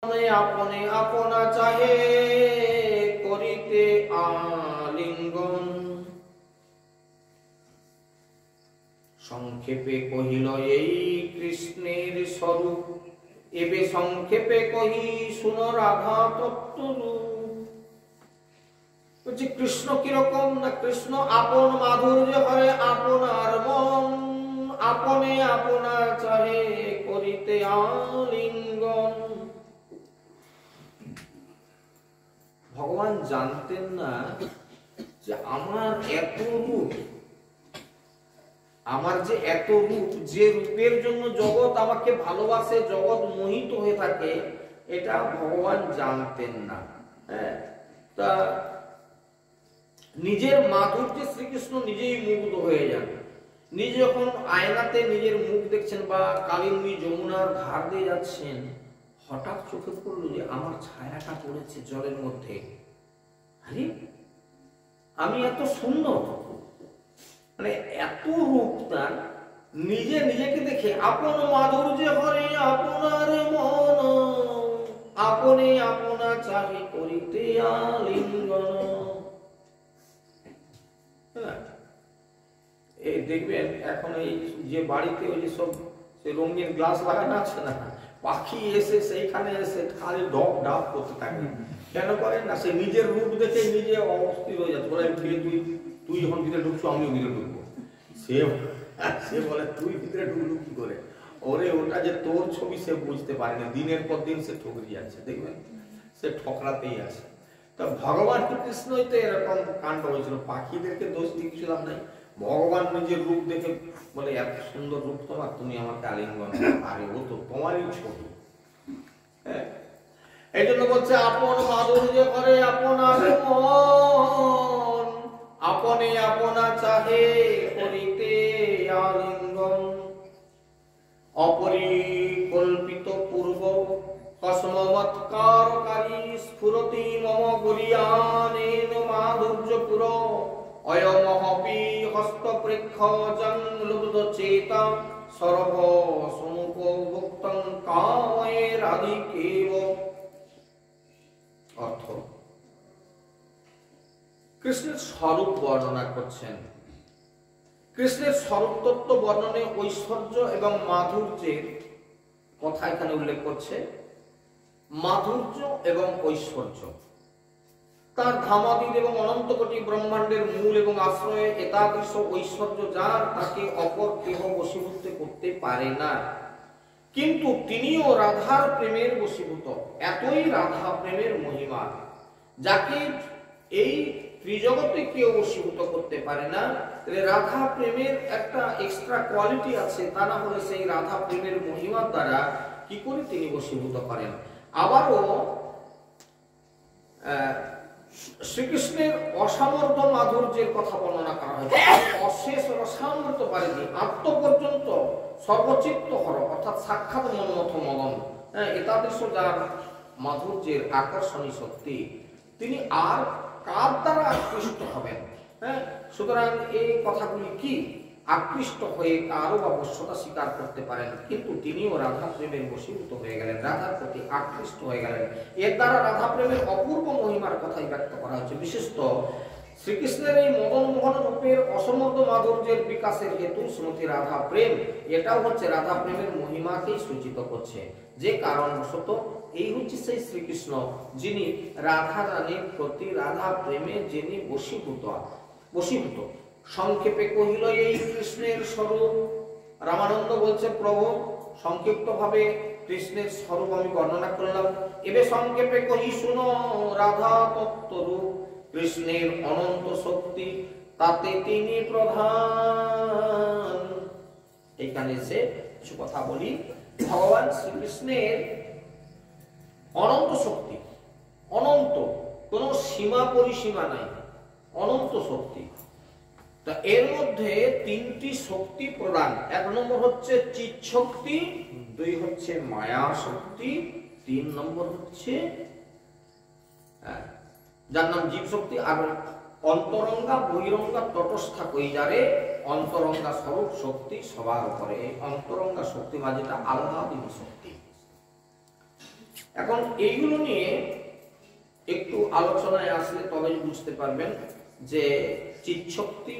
আপনে আপনা চাহে করিতে আলিঙ্গন। সংক্ষেপে কহিল এই কৃষ্ণের স্বরূপ, এবে সংক্ষেপে কহি শুনো রাধা তত্ত্বরূপ। বলছে কৃষ্ণ কিরকম না, কৃষ্ণ আপন মাধুর্য হরে আপনার মন, আপনে আপনা চাহে করিতে আলিঙ্গন। ভগবান জানতেন না যে আমার এত রূপ, আমার যে এত রূপ, যে রূপের জন্য জগৎ আমাকে ভালোবাসে, জগৎ মোহিত হয়ে থাকে, এটা ভগবান জানতেন না। হ্যাঁ, তা নিজের মাধুর্যে শ্রীকৃষ্ণ নিজেই মুগ্ধ হয়ে যান। নিজে যখন আয়নাতে নিজের মুখ দেখছেন বা কালিন্দী যমুনার ধার দিয়ে যাচ্ছেন, হঠাৎ চোখে পড়ল যে আমার ছায়াটা পড়েছে জলের মধ্যে। আরে আমি এত সুন্দর, মানে এত রূপ তার, নিজে নিজেকে দেখে আপন মাধুর্য হরে আপনার মন, আপনে আপনা চাহি করিতে আলিঙ্গন। এই দেখবেন এখন এই যে বাড়িতে ওই যে সব সে রঙিন গ্লাস লাগানো আছে না, পাখি এসে সেইখানে এসে খালি ডক ডাক করতে থাকে। কেন করেন না, সে নিজের রূপ দেখে নিজে অস্থির হয়ে যাচ্ছে, বলে তুই যখন ভিতরে ঢুকছো আমিও ভিতরে ঢুকবো। সে বলে তুই ভিতরে ঢুকলু কি করে? ওরে ওটা যে তোর ছবি সে বুঝতে পারে না, দিনের পর দিন সে ঠকরি যাচ্ছে, দেখবেন সে ঠকরাতেই আছে। তো ভগবান কৃষ্ণই তো এরকম কাণ্ড হয়েছিল, পাখিদেরকে দোষ দিয়ে কিছু লাভ নাই। ভগবান নিজের রূপ দেখে বলে এত সুন্দর রূপ তোমার, তুমি আমাকে আলিঙ্গন, আরে ও তো তোমারই ছবি। হ্যাঁ, এই জন্য বলছে আপন মাধুর্য করে আপনার মন, আপনে আপনা চাহে করিতে আলিঙ্গন। অপরিকল্পিত পূর্ব কসমৎকারকারী স্ফুরতি মম গুরিয়ানেন মাধুর্য পুর, অয়মহপি হস্তপ্রেক্ষজং লুব্ধ চেতা সর্ব সমুখ ভুক্তং কাময়ে রাধিকেব। অর্থ, কৃষ্ণের স্বরূপ বর্ণনা করছেন। কৃষ্ণের স্বরূপ তত্ত্ব বর্ণনে ঐশ্বর্য এবং মাধুর্যের কথা এখানে উল্লেখ করছে। মাধুর্য এবং ঐশ্বর্য, তার ধামাদির এবং অনন্ত কোটি ব্রহ্মাণ্ডের মূল এবং আশ্রয়ে এতাদৃশ ঐশ্বর্য যার, তাকে অপর কেহ বশীভূত করতে পারে না। কিন্তু তিনিও রাধার প্রেমের বশীভূত, এতই রাধা প্রেমের মহিমা, যাকে এই ত্রিজগতে কেউ বশীভূত করতে পারে না। তাহলে রাধা প্রেমের একটা এক্সট্রা কোয়ালিটি আছে, তা না হলে সেই রাধা প্রেমের মহিমার দ্বারা কি করে তিনি বশীভূত করেন। আবারও শ্রীকৃষ্ণের অসামর্থ্য মাধুর্যের কথা বর্ণনা করা হয়েছে। অশেষ রসামৃত বারিধি, আত্ম পর্যন্ত সর্বচিত্ত হর, অর্থাৎ সাক্ষাৎ মনমথ মগন। এতাদৃশ যার মাধুর্যের আকর্ষণী শক্তি, তিনি আর কার দ্বারা আকৃষ্ট হবেন? হ্যাঁ, সুতরাং এই কথাগুলি কি আকৃষ্ট হয়ে কারো বা বশ্যতা স্বীকার করতে পারেন, কিন্তু তিনিও রাধা প্রেমের বশীভূত হয়ে গেলেন, রাধার প্রতি আকৃষ্ট হয়ে গেলেন। এর দ্বারা রাধা প্রেমের অপূর্ব মহিমার কথাই ব্যক্ত করা হচ্ছে। বিশেষত শ্রীকৃষ্ণের এই মদন মোহন রূপের অসমর্থ মাধুর্যের বিকাশের হেতু শ্রীমতী রাধা প্রেম, এটাও হচ্ছে রাধা প্রেমের মহিমাকেই সূচিত করছে। যে কারণবশত এই হচ্ছে সেই শ্রীকৃষ্ণ যিনি রাধা রানীর প্রতি রাধা প্রেমে যিনি বশীভূত। সংক্ষেপে কহিল এই কৃষ্ণের স্বরূপ। রামানন্দ বলছে প্রভু সংক্ষিপ্ত ভাবে কৃষ্ণের স্বরূপ আমি বর্ণনা করলাম, এবে সংক্ষেপে কহি শুনো রাধা তত্ত্বরূপ। কৃষ্ণের অনন্ত শক্তি, তাতে তিনি প্রধান। এইখানে সে কিছু কথা বলি। ভগবান শ্রীকৃষ্ণের অনন্ত শক্তি, অনন্ত, কোন সীমা পরিসীমা নাই, অনন্ত শক্তি। তা এর মধ্যে তিনটি শক্তি প্রদান। এক নম্বর হচ্ছে চিৎ শক্তি, দুই হচ্ছে মায়া শক্তি, তিন নম্বর হচ্ছে যার নাম জীব শক্তি। আর অন্তরঙ্গা বহিরঙ্গা তটস্থা কইজারে, অন্তরঙ্গা স্বরূপ শক্তি সবার উপরে। এই অন্তরঙ্গা শক্তি বা যেটা আল্লাহীন শক্তি, এখন এইগুলো নিয়ে একটু আলোচনায় আসলে তবেই বুঝতে পারবেন যে চিৎ শক্তি,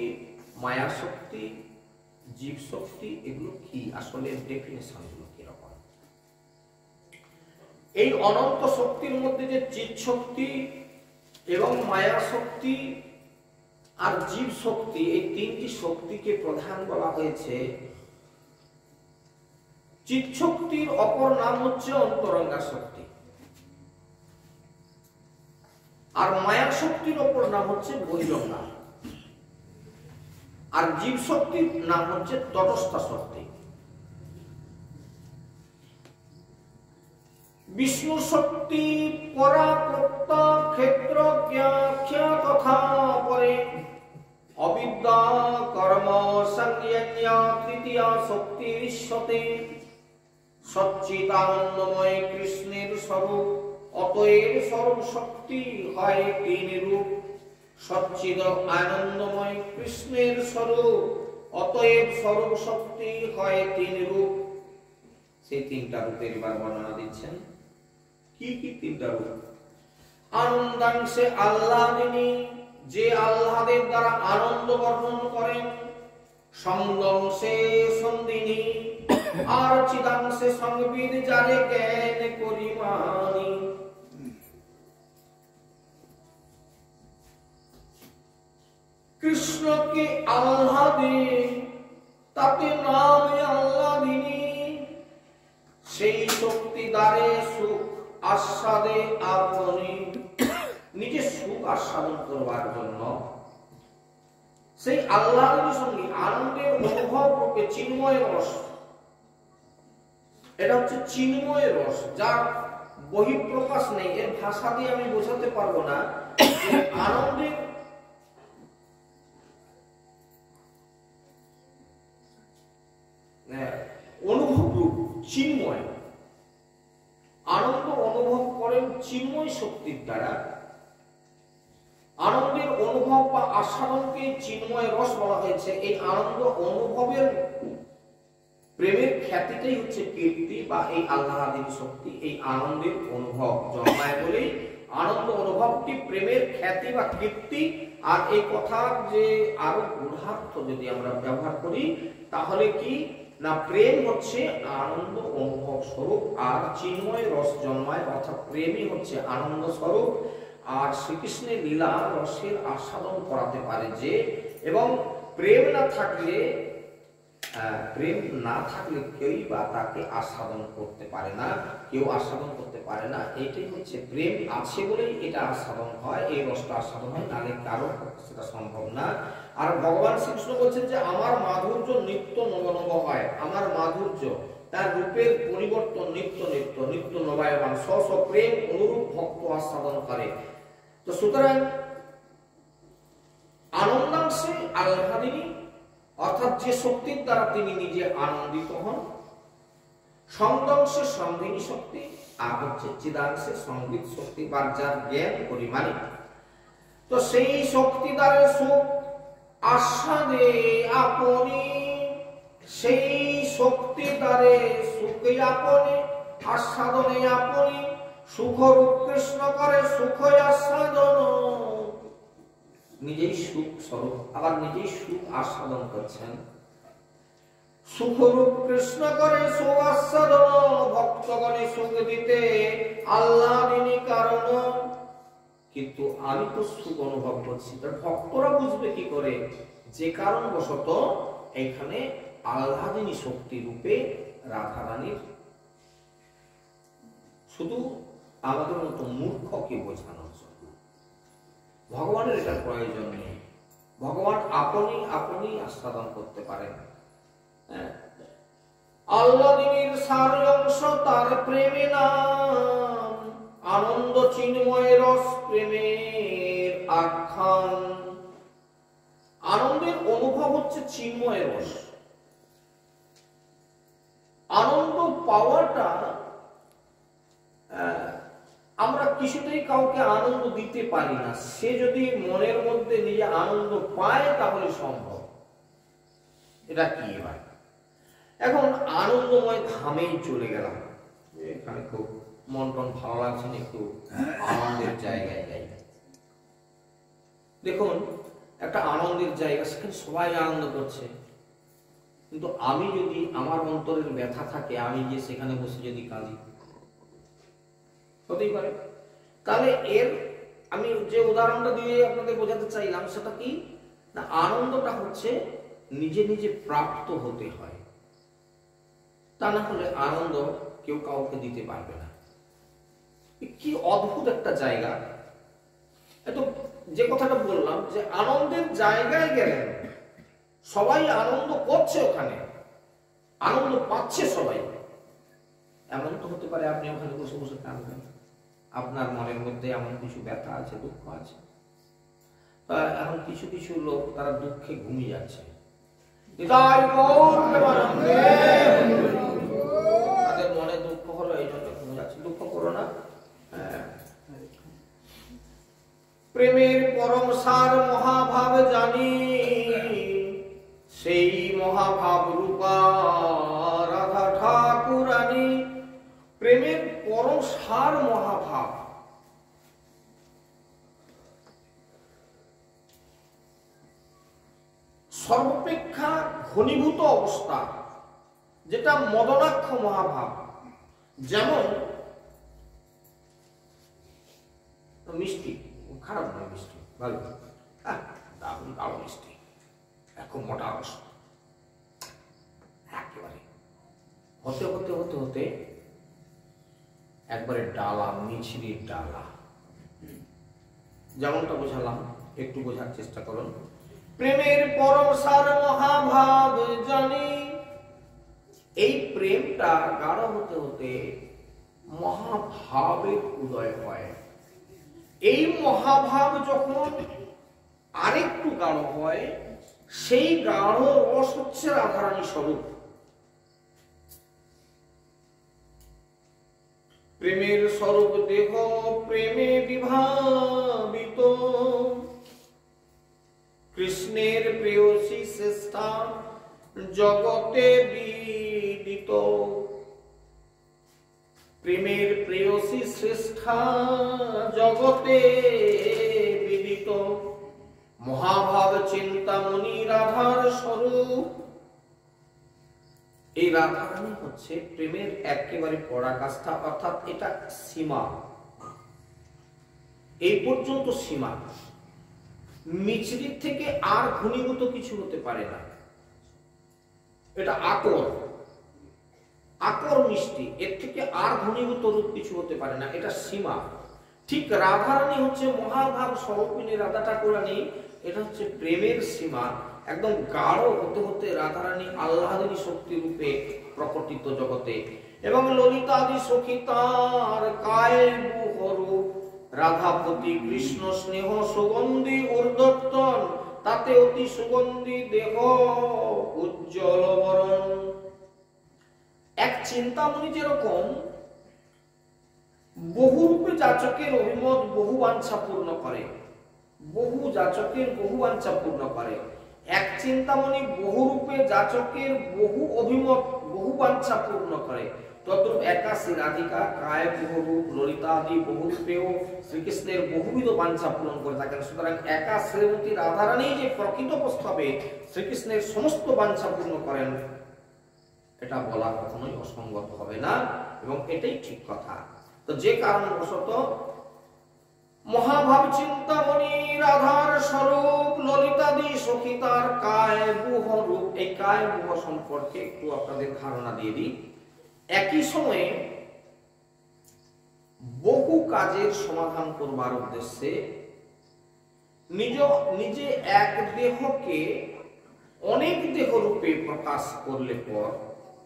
মায়া শক্তি, জীব শক্তি এগুলো কি, আসলে ডেফিনেশন গুলো কিরকম। এই অনন্ত শক্তির মধ্যে যে চিৎ শক্তি এবং মায়া শক্তি আর জীব শক্তি, এই তিনটি শক্তিকে প্রধান বলা হয়েছে। চিৎ শক্তির অপর নাম হচ্ছে অন্তরঙ্গা শক্তি, আর মায়া শক্তির অপর নাম হচ্ছে বহিরঙ্গা, আর জীব শক্তির নাম হচ্ছে তটস্থা শক্তি। বিষ্ণু শক্তি পরাপ্রক্ত ক্ষেত্র জ্ঞাখ্যা তথা পরে অবিদ্যা কর্ম সংজ্ঞা তৃতীয়া শক্তি বিশ্বতে সচ্চিদানন্দময় কৃষ্ণের স্বরূপ, অতএব স্বরূপ শক্তি হয় তিন রূপ। সচ্চিদ আনন্দময় কৃষ্ণের স্বরূপ, অতএব স্বরূপ শক্তি হয় তিন রূপ। সেই তিনটা রূপের এবার বর্ণনা দিচ্ছেন। কি কি তিনটা রূপ? আনন্দাংশে আহ্লাদিনী, যে আহ্লাদের দ্বারা আনন্দ বর্ণন করেন। সংদংশে সন্দিনী, আর চিদাংশে সংবিদ, যারে জ্ঞান করিমানি। কৃষ্ণকে আহ্লাদে, তাতে নামে আহ্লাদিনী। সেই শক্তি দ্বারে সুখ আস্বাদে আপনি, নিজে সুখ আস্বাদন করবার জন্য সেই আহ্লাদের সঙ্গে আনন্দের অনুভব রূপে চিন্ময় রস, এটা হচ্ছে চিন্ময় রস, যার বহিঃপ্রকাশ নেই। এর ভাষা দিয়ে আমি বোঝাতে পারবো না। আনন্দের অনুভব রূপ চিন্ময়, আনন্দ অনুভব করেন চিন্ময় শক্তির দ্বারা। আনন্দের অনুভব বা আস্বাদনকে চিন্ময় রস বলা হয়েছে। এই আনন্দ অনুভবের প্রেমের খ্যাতিটাই হচ্ছে কীর্তি বা এই আহ্লাদিনী শক্তি। এই আনন্দের অনুভব জন্মায় বলেই আনন্দ অনুভবটি প্রেমের খ্যাতি বা কীর্তি। আর এই কথার যে আরো গূঢ়ার্থ যদি আমরা ব্যবহার করি, তাহলে কি না, প্রেম হচ্ছে আনন্দ অনুভব স্বরূপ, আর চিন্ময় রস জন্মায়, অর্থাৎ প্রেমই হচ্ছে আনন্দ স্বরূপ। আর শ্রীকৃষ্ণের লীলা রসের আস্বাদন করাতে পারে যে, এবং প্রেম না থাকলে কেউই বা তাকে আস্বাদন করতে পারে না, কেউ আস্বাদন করতে পারে না। এটাই হচ্ছে প্রেম আছে বলেই এটা আস্বাদন হয়, এই রসটা আস্বাদন হয়, নাহলে কারো সেটা সম্ভব না। আর ভগবান শ্রীকৃষ্ণ বলছেন যে আমার মাধুর্য নিত্য নবনব হয়, আমার মাধুর্য তার রূপের পরিবর্তন নিত্য নিত্য নিত্য নবায়মান, স্ব স্ব প্রেম অনুরূপ ভক্ত আস্বাদন করে। তো সুতরাং আনন্দাংশে আহ্লাদিনী, অর্থাৎ যে শক্তির দ্বারা তিনি নিজে আনন্দিত হন। সংদংশে সন্ধিনী শক্তি, আর হচ্ছে চিদাংশে সংবিদ শক্তি বা যার জ্ঞান পরিমাণে। তো সেই শক্তি দ্বারা সুখ আস্বাদে আপনি, সেই শক্তি দ্বারে সুখে আপনি আস্বাদনে আপনি, সুখরূপ কৃষ্ণ করে সুখ আস্বাদন। নিজেই সুখ স্বরূপ, আবার নিজেই সুখ আস্বাদন করছেন। সুখরূপ কৃষ্ণ করে সুখ আস্বাদন, ভক্তগণে সুখ দিতে আহ্লাদিনী কারণ। কিন্তু আমি তো সুখ অনুভব করছি, তার ভক্তরা বুঝবে কি করে? যে কারণবশত এখানে আহ্লাদিনী শক্তি রূপে রাধারানীর, শুধু আমাদের মতো মূর্খকে বোঝানোর জন্য। ভগবানের এটা প্রয়োজন নেই, ভগবান আপনি আপনি আস্বাদন করতে পারেন। আহ্লাদিনীর সার অংশ তার প্রেমে নাম, আনন্দ চিন্ময় রস প্রেমের আখ্যান। আনন্দের অনুভব হচ্ছে চিন্ময় রস। আনন্দ পাওয়াটা আমরা কিছুতেই কাউকে আনন্দ দিতে পারি না, সে যদি মনের মধ্যে নিজে আনন্দ পায় তাহলে সম্ভব। এটা কি? এবার এখন আনন্দময় ধামেই চলে গেলাম, এখানে খুব মন টন ভালো লাগছে না, একটু আনন্দের জায়গায় যাই। দেখুন, একটা আনন্দের জায়গা, সেখানে সবাই আনন্দ করছে, কিন্তু আমি যদি আমার অন্তরের ব্যথা থাকে, আমি যে সেখানে বসে যদি কাঁদি, হতেই পারে। তাহলে এর আমি যে উদাহরণটা দিয়ে আপনাদের বোঝাতে চাইলাম সেটা কি না, আনন্দটা হচ্ছে নিজে নিজে প্রাপ্ত হতে হয়, তা না হলে আনন্দ কেউ কাউকে দিতে পারবে না। কি অদ্ভুত একটা জায়গা। এত যে কথাটা বললাম যে আনন্দের জায়গায় গেলেন, সবাই আনন্দ করছে, ওখানে আনন্দ পাচ্ছে সবাই। এমন তো হতে পারে আপনি ওখানে বসে বসে কাঁদবেন, আপনার মনের মধ্যে এমন কিছু ব্যথা আছে, দুঃখ আছে। এখন কিছু কিছু লোক তারা দুঃখে ঘুমিয়ে যাচ্ছে, তাদের মনে দুঃখ হলো, এই জন্য ঘুমিয়ে যাচ্ছে। দুঃখ করো না। প্রেমের পরম সার মহাভাব জানি, সেই মহাভাব রূপা রাধা ঠাকুরানী। প্রেমের পরম সার মহাভাব, সর্বাপেক্ষা ঘনীভূত অবস্থা, যেটা মদনাক্ষ মহাভাব। যেমন মিষ্টি, খারাপ নয় মিষ্টি, ভালো, দারুণ গাঢ় মিষ্টি, খুব মোটা রস, একেবারে হতে হতে হতে হতে একবারে ডালা, মিছরির ডালা। যেমনটা বোঝালাম, একটু বোঝার চেষ্টা করুন। প্রেমের পরম সার মহাভাব জানি, এই প্রেমটা গাঢ় হতে হতে মহাভাবের উদয় হয়। এই মহাভাব যখন আরেকটু গাঢ় হয়, সেই গাঢ় রস হচ্ছে রাধারানী স্বরূপ। প্রেমের স্বরূপ দেহ প্রেমে বিভাবিত, কৃষ্ণের প্রেয়সী শ্রেষ্ঠা জগতে বিদিত। প্রেমের প্রেয়সী শ্রেষ্ঠা জগতে বিদিত, মহাভাব চিন্তামণি রাধার স্বরূপ। এই রাধারানী হচ্ছে প্রেমের একেবারে পরাকাষ্ঠা, অর্থাৎ এটা সীমা, এই পর্যন্ত সীমা। মিছরির থেকে আর ঘনীভূত কিছু হতে পারে না। এটা আকর, আকর মিষ্টি, এর থেকে আর ঘনীভূত রূপ কিছু হতে পারে না, এটা সীমা। ঠিক রাধারানী হচ্ছে মহাভাব স্বরূপিণী রাধা ঠাকুরানী, এটা হচ্ছে প্রেমের সীমা। একদম গাঢ় হতে হতে রাধারানী আহ্লাদিনী শক্তি রূপে প্রকটিত জগতে। এবং ললিতাদি সখী তার কায় বুহরূপ, রাধাপতি কৃষ্ণ স্নেহ সুগন্ধি ঊর্ধ্বতন, তাতে অতি সুগন্ধি দেহ উজ্জ্বল বরণ। এক চিন্তামণি যেরকম বহু রূপে যাচকের অভিমত বহু বাঞ্ছা পূর্ণ করে, বহু যাচকের বহু বাঞ্ছা পূর্ণ করে, এক চিন্তামণি বহু রূপে যাচকের বহু অভিমত বহু বাঞ্ছা পূর্ণ করে, তদ্রূপ একাশী রাধিকা কায় বহুরূপ ললিতা আদি বহু রূপেও শ্রীকৃষ্ণের বহুবিধ বাঞ্ছা পূরণ করে থাকেন। সুতরাং একা শ্রীমতী রাধারানী যে প্রকৃতপক্ষে শ্রীকৃষ্ণের সমস্ত বাঞ্ছা পূর্ণ করেন, এটা বলা কখনোই অসঙ্গত হবে না, এবং এটাই ঠিক কথা। তো যে কারণবশত মহাভাব চিন্তামণি রাধার স্বরূপ, ললিতাদি সখী তার কায় বুহ রূপ। এই কায় বুহ সম্পর্কে একটু আপনাদের ধারণা দিয়ে দিই। একই সময়ে বহু কাজের সমাধান করবার উদ্দেশ্যে নিজে এক দেহকে অনেক দেহ রূপে প্রকাশ করলে পর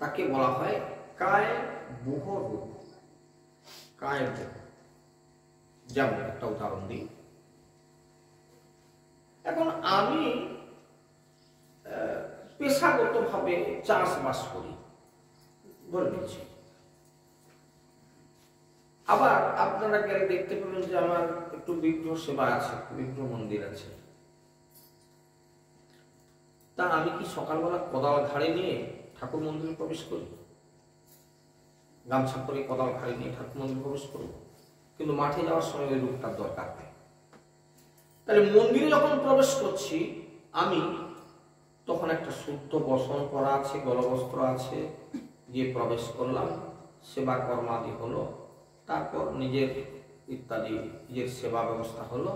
তাকে বলা হয় কায় বুহ রূপ। কায় বুহ, যেমন একটা উদাহরণ দিই। এখন আমি পেশাগতভাবে চাষবাস করি, ধরে নিচ্ছি। আবার আপনারা গেলে দেখতে পাবেন যে আমার একটু বিগ্রহ সেবা আছে, বিগ্রহ মন্দির আছে। তা আমি কি সকালবেলা কোদাল ঘাড়ে নিয়ে ঠাকুর মন্দিরে প্রবেশ করি? গামছা পরে কোদাল ঘাড়ে নিয়ে ঠাকুর মন্দিরে প্রবেশ করবো, কিন্তু মাঠে যাওয়ার সময় ওই রূপটার দরকার নেই। তাহলে মন্দিরে যখন প্রবেশ করছি আমি, তখন একটা শুদ্ধ বসন করা আছে, গলবস্ত্র আছে, দিয়ে প্রবেশ করলাম, সেবা কর্মাদি হলো, তারপর নিজের ইত্যাদি নিজের সেবা ব্যবস্থা হলো।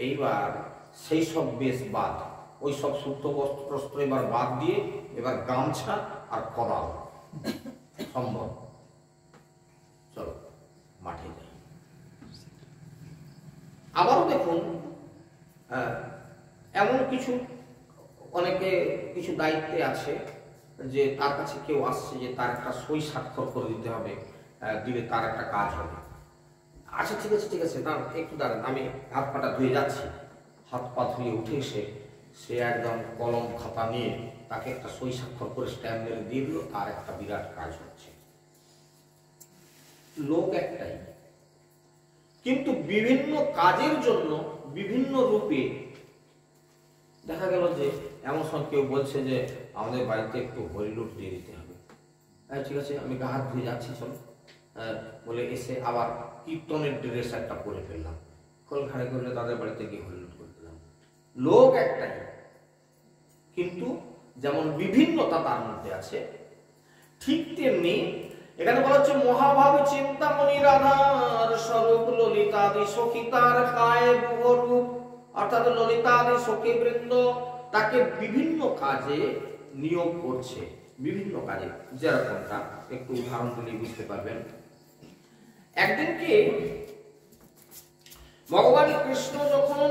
এইবার সেই সব বেশ বাদ, ওই সব শুদ্ধ বস্ত্র এবার বাদ দিয়ে এবার গামছা আর কোদাল সম্ভব, চলো মাঠে যাই। আবারও দেখুন এমন কিছু অনেকে কিছু দায়িত্বে আছে যে তার কাছে কেউ আসছে যে তার একটা সই স্বাক্ষর করে দিতে হবে, দিলে তার একটা কাজ হবে। আচ্ছা ঠিক আছে ঠিক আছে, তার একটু দাঁড়ান, আমি হাত পাটা ধুয়ে যাচ্ছি। হাত পা ধুয়ে উঠে এসে সে একদম কলম খাতা নিয়ে তাকে একটা সই স্বাক্ষর করে স্ট্যাম্প মেরে দিয়ে দিল, তার একটা বিরাট কাজ হচ্ছে। লোক একটাই, কিন্তু বিভিন্ন কাজের জন্য বিভিন্ন রূপে। দেখা গেল যে এমন সময় কেউ বলছে যে আমাদের বাড়িতে একটু হরিলুট দিয়ে দিতে হবে। হ্যাঁ ঠিক আছে, আমি গা হাত ধুয়ে যাচ্ছি চল, বলে এসে আবার কীর্তনের ড্রেস একটা পরে ফেললাম, কল ঘাড়ে করলে তাদের বাড়িতে গিয়ে হরিলুট করে দিলাম। লোক একটাই, কিন্তু যেমন বিভিন্নতা তার মধ্যে আছে, ঠিক তেমনি এখানে বলা হচ্ছে মহাভাব চিন্তামণি রাধার স্বরূপ ললিতাদি সখী তার কায়ে বহুরূপ, অর্থাৎ ললিতাদি সখী বৃন্দ তাকে বিভিন্ন কাজে নিয়োগ করছে, বিভিন্ন কাজে। যেরকমটা একটু উদাহরণ দিলে বুঝতে পারবেন। একদিনকে ভগবান কৃষ্ণ যখন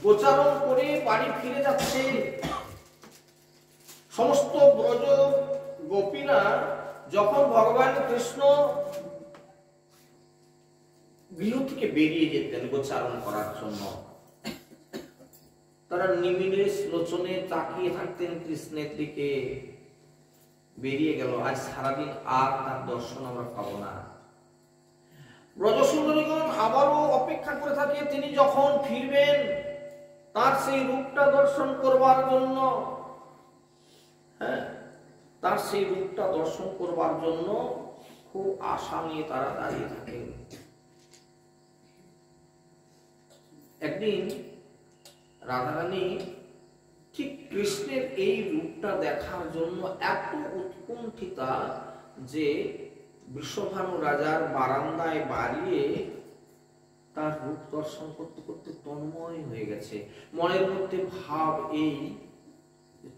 গোচারণ করে বাড়ি ফিরে যাচ্ছে, সমস্ত ব্রজ গোপীরা যখন ভগবান কৃষ্ণ গৃহ থেকে বেরিয়ে যেতেন গোচারণ করার জন্য, তারা নিমিলেশ লোচনে তাকিয়ে থাকতেন কৃষ্ণের দিকে। বেরিয়ে গেল, আজ সারাদিন আর তার দর্শন আমরা পাবো না। ব্রজসুন্দরীগণ আবারও অপেক্ষা করে থাকে তিনি যখন ফিরবেন তার সেই রূপটা দর্শন করবার জন্য। হ্যাঁ, তার সেই রূপটা দর্শন করবার জন্য খুব আশা নিয়ে তারা দাঁড়িয়ে থাকেন। একদিন রাধারানী ঠিক কৃষ্ণের এই রূপটা দেখার জন্য এত উৎকণ্ঠিতা যে বৃষভানু রাজার বারান্দায় বাড়িয়ে তার রূপ দর্শন করতে করতে তন্ময় হয়ে গেছে। মনের মধ্যে ভাব এই,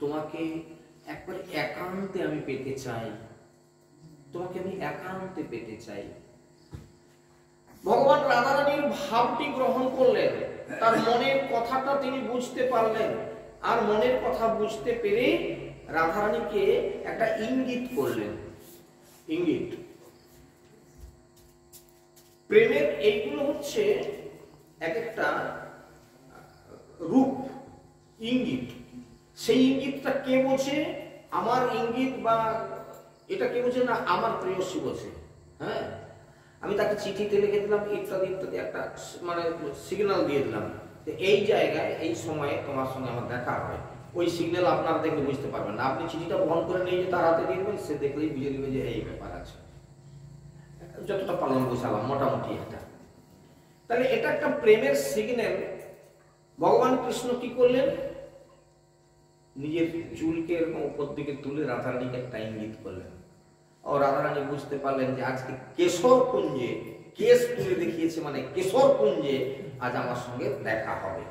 তোমাকে একবার একান্তে আমি পেতে চাই, তোমাকে আমি একান্তে পেতে চাই। ভগবান রাধারানীর ভাবটি গ্রহণ করলেন, তার মনের কথাটা তিনি বুঝতে পারলেন, আর মনের কথা বুঝতে পেরে রাধারানীকে একটা ইঙ্গিত করলেন। ইঙ্গিত, প্রেমের এইগুলো হচ্ছে এক একটা রূপ, ইঙ্গিত। সেই ইঙ্গিতটা কে বোঝে? আমার ইঙ্গিত বা এটা কে বোঝে না, আমার প্রেয়সী বোঝে। হ্যাঁ, আমি তাকে চিঠিতে লিখে দিলাম ইত্যাদি ইত্যাদি, একটা মানে সিগন্যাল দিয়ে দিলাম এই জায়গায় এই সময়ে তোমার সঙ্গে আমার দেখা হয়। ওই সিগন্যাল আপনারা দেখলে বুঝতে পারবেন না, আপনি চিঠিটা বহন করে নিয়ে যে তার হাতে দিয়ে দেবেন, সে দেখলেই বুঝে নেবে যে এই ব্যাপার আছে। যতটা পালন বুঝালাম মোটামুটি এটা। তাহলে এটা একটা প্রেমের সিগন্যাল। ভগবান কৃষ্ণ কি করলেন? নিজের চুলকে এরকম উপর দিকে তুলে রাধারানীকে একটা ইঙ্গিত করলেন। ও রাধারানী বুঝতে পারলেন যে আজকে কেশর কুঞ্জে, কেশ তুলে দেখিয়েছে মানে কেশর কুঞ্জে আজ আমার সঙ্গে দেখা হবে।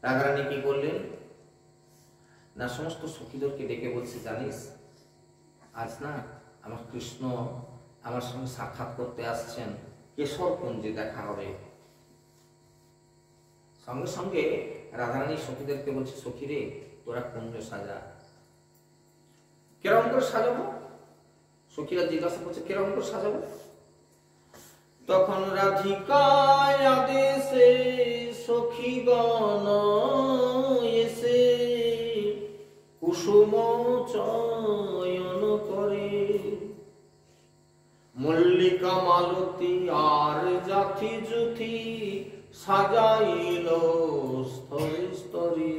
রাধারানী কি করলেন না, সমস্ত সখীদেরকে ডেকে বলছে, জানিস আজ না আমার কৃষ্ণ আমার সঙ্গে সাক্ষাৎ করতে আসছেন, কেশর কুঞ্জে দেখা হবে। সঙ্গে সঙ্গে রাধারানী সখীদেরকে বলছে, সখীরে তোরা কুঞ্জ সাজা। কেরকম করে সাজাবো? সখীরা জিজ্ঞাসা করছে, কেরকম করে সাজাবো? তখন রাধিকায় আদেশে সখীগণ এসে কুসুম চয়ন করে, মল্লিকা মালতী আর জাথি জুথি সাজাইল স্তরে স্তরে।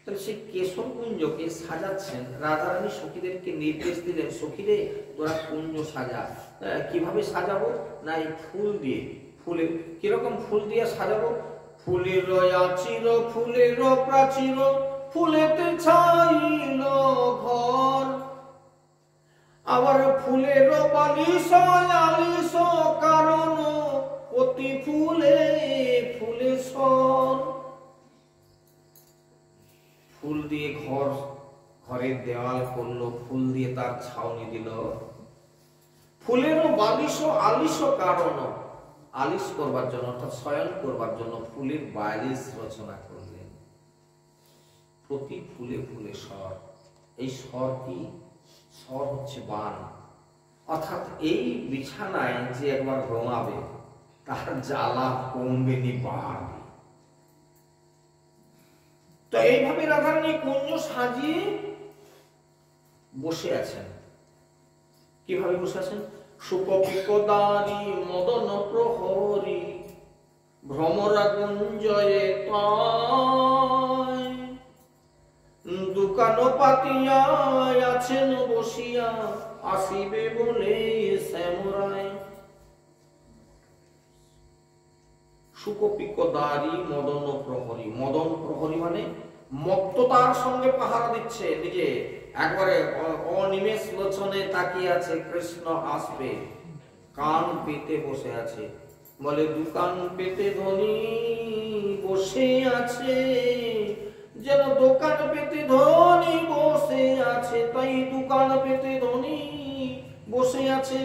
তাহলে সেই কেশর কুঞ্জকে সাজাচ্ছেন। রাধারানী সখীদেরকে নির্দেশ দিলেন, সখীরে তোরা কুঞ্জ সাজা। কিভাবে সাজাবো? না এই ফুল দিয়ে। ফুলের কিরকম ফুল দিয়ে সাজাবো? ফুলের আচির, ফুলের প্রাচীর, ফুলেতে ছাইল ঘর, আবার ফুলের বালিশ আলিশ, কারণ অতি ফুলে ফুলে সর। ফুল দিয়ে ঘরের দেওয়াল করলো, ফুল দিয়ে তার ছাউনি দিল। ফুলের বালিশ আলিশ, কারণ আলিশ করবার জন্য অর্থাৎ শয়ন করবার জন্য ফুলের বালিশ রচনা করলেন। প্রতি ফুলে ফুলে স্বর। এই স্বর কি? স্বর হচ্ছে বান। অর্থাৎ এই বিছানায় যে একবার ঘুমাবে তার জ্বালা কমবে নি, বাড়বে। তো এইভাবে রাধারানী কুঞ্জ সাজিয়ে বসে আছেন। কিভাবে বসে আছেন? সুকপিকদারি মদন প্রহরী ভ্রমরা গুঞ্জয়ে তাই, দোকান পাতিয়া আছেন বসিয়া, আসিবে বলে শ্যামরায়। সুকপিকদারি মদন প্রহরী। মদন প্রহরী মানে মত্ততার সঙ্গে পাহারা দিচ্ছে নিজে, একবারে অনিমেষ লোচনে তাকিয়ে আছে, কৃষ্ণ আসবে। কান পেতে বসে আছে, বলে দোকান পেতে ধনী বসে আছে, যেন দোকান পেতে ধনী বসে আছে, তাই দোকান পেতে ধনী বসে আছে।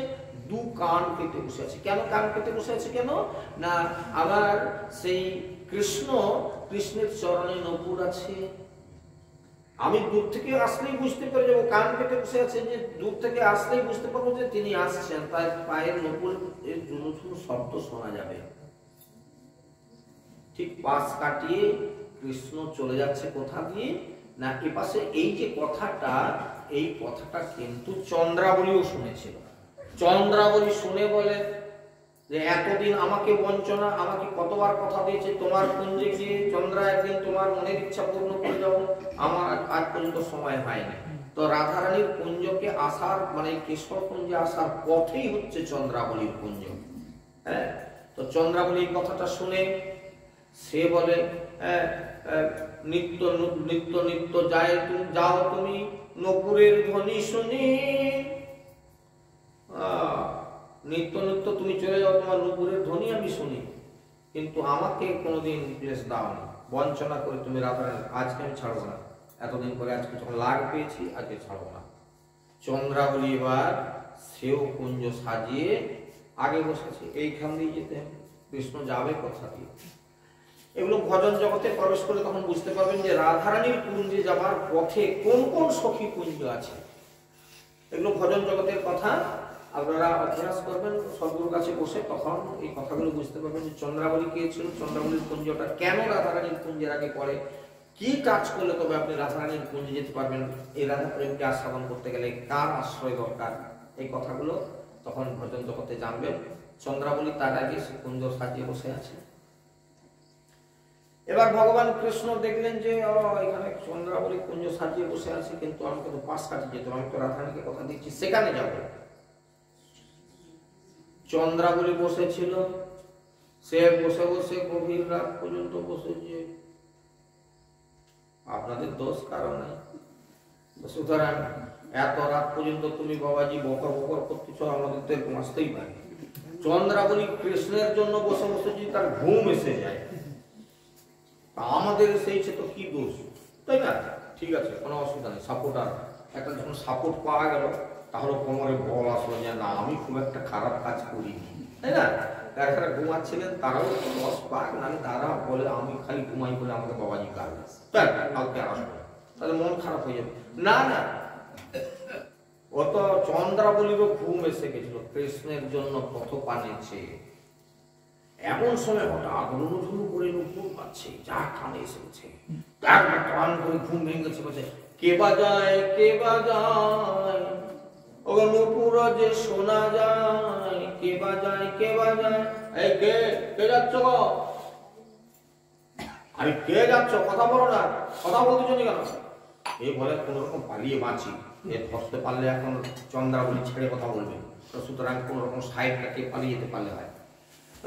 দু কান পেতে বসে আছে। কেন কান পেতে বসে আছে? কেন না আবার সেই কৃষ্ণের চরণে নপুর আছে। আমি দূর থেকে আসলেই বুঝতে পেরে যাবো, কান পেতে বসে আছে যে দূর থেকে আসলেই বুঝতে পারবো যে তিনি আসছেন, তার পায়ের নপুর এর জুনুথুর শব্দ শোনা যাবে। ঠিক পাশ কাটিয়ে কৃষ্ণ চলে যাচ্ছে কোথা দিয়ে না এপাশে। এই যে কথাটা, এই কথাটা কিন্তু চন্দ্রাবলীও শুনেছিল। চন্দ্রাবলী শুনে বলে যে এতদিন আমাকে বঞ্চনা, আমাকে কতবার কথা দিয়েছে তোমার কুঞ্জে গিয়ে চন্দ্রা একদিন তোমার মনের ইচ্ছা পূর্ণ করে যাবো, আমার আজ পর্যন্ত সময় হয়নি। তো রাধারানীর কুঞ্জকে আসার মানে কেশর কুঞ্জে আসার পথেই হচ্ছে চন্দ্রাবলীর কুঞ্জ। হ্যাঁ, তো চন্দ্রাবলী কথাটা শুনে সে বলে নিত্য নিত্য নিত্য যাও তুমি নপুরের ধ্বনি শুনি। নিত্য নিত্য তুমি চলে যাও, তোমার নূপুরের ধ্বনি আমি শুনি, কিন্তু আমাকে কোনোদিন প্লেস দাও না, বঞ্চনা করে তুমি রাধারানী। আজকে আমি ছাড়বো না, এতদিন পরে আজকে যখন লাগ পেয়েছি আজকে ছাড়বো না। চন্দ্রাবলী এবার সেও কুঞ্জ সাজিয়ে আগে বসেছে। এইখান দিয়ে যেতে কৃষ্ণ যাবে কোথা দিয়ে? এগুলো ভজন জগতে প্রবেশ করে তখন বুঝতে পারবেন যে রাধারানীর কুঞ্জে যাবার পথে কোন কোন সখী কুঞ্জ আছে। এগুলো ভজন জগতের কথা আপনারা অভ্যাস করবেন সদ্গুরুর কাছে বসে, তখন এই কথাগুলো বুঝতে পারবেন যে চন্দ্রাবলী কে ছিল, চন্দ্রাবলীর কুঞ্জটা কেন রাধারানীর কুঞ্জের আগে পড়ে, কি কাজ করলে তবে আপনি রাধারানীর কুঞ্জে যেতে পারবেন, এই রাধা প্রেমকে আস্বাদন করতে গেলে কার আশ্রয় দরকার, এই কথাগুলো তখন ভজন জগতে জানবেন। চন্দ্রাবলী তার আগে সে কুঞ্জ সাজিয়ে বসে আছে। এবার ভগবান কৃষ্ণ দেখলেন যে এখানে চন্দ্রাবলী কুঞ্জ সাজিয়ে বসে আছে, কিন্তু আমাকে তো পাশ কাটিয়ে যেতে, আমি তো রাধারানীকে কথা দিচ্ছি সেখানে যাব। চন্দ্রাবলী বসেছিল, সে বসে বসে গভীর রাত পর্যন্ত বসেছে। আপনাদের দোষ কারণ নাই, সুতরাং এত রাত পর্যন্ত তুমি বাবাজি বকর বকর করতেছ, আমাদের তো এরকম আসতেই পারে। চন্দ্রাবলী কৃষ্ণের জন্য বসে বসে যদি তার ঘুম এসে যায়, আমাদের এসেছে তো কি দোষ, তাই না? ঠিক আছে, কোনো অসুবিধা নেই। সাপোর্টার একটা যখন সাপোর্ট পাওয়া গেল, তাহলে কোমরে বল আসলো যে না আমি খুব একটা খারাপ কাজ করিনি, তাই না? যারা ঘুমাচ্ছিলেন তারাও রস পাক, নাহলে তারা বলে আমি খালি ঘুমাই বলে আমাকে বাবাজি কাটবে, কাউকে আসবে, তাহলে মন খারাপ হয়ে যাবে। না না, অত চন্দ্রাবলীরও ঘুম এসে গেছিল কৃষ্ণের জন্য পথ পানেছে। এমন সময় হঠাৎ রুনুঝুনু করে নুপুর পাচ্ছে, যা কানে এসেছে, টান করে ঘুম ভেঙে গেছে, বলছে কে বাজায় কে বাজায়, ও নুপুর যে শোনা যায়, কে বাজায় কে বাজায়, এই কে কে যাচ্ছ গো? আরে কে যাচ্ছ, কথা বলো না, কথা বলতে জন্য কেন? এই বলে কোন রকম পালিয়ে বাঁচি, এ ধরতে পারলে এখন চন্দ্রাবলী ছেড়ে কথা বলবে, সুতরাং কোন রকম সাইড কাটিয়ে পালিয়ে যেতে পারলে হয়।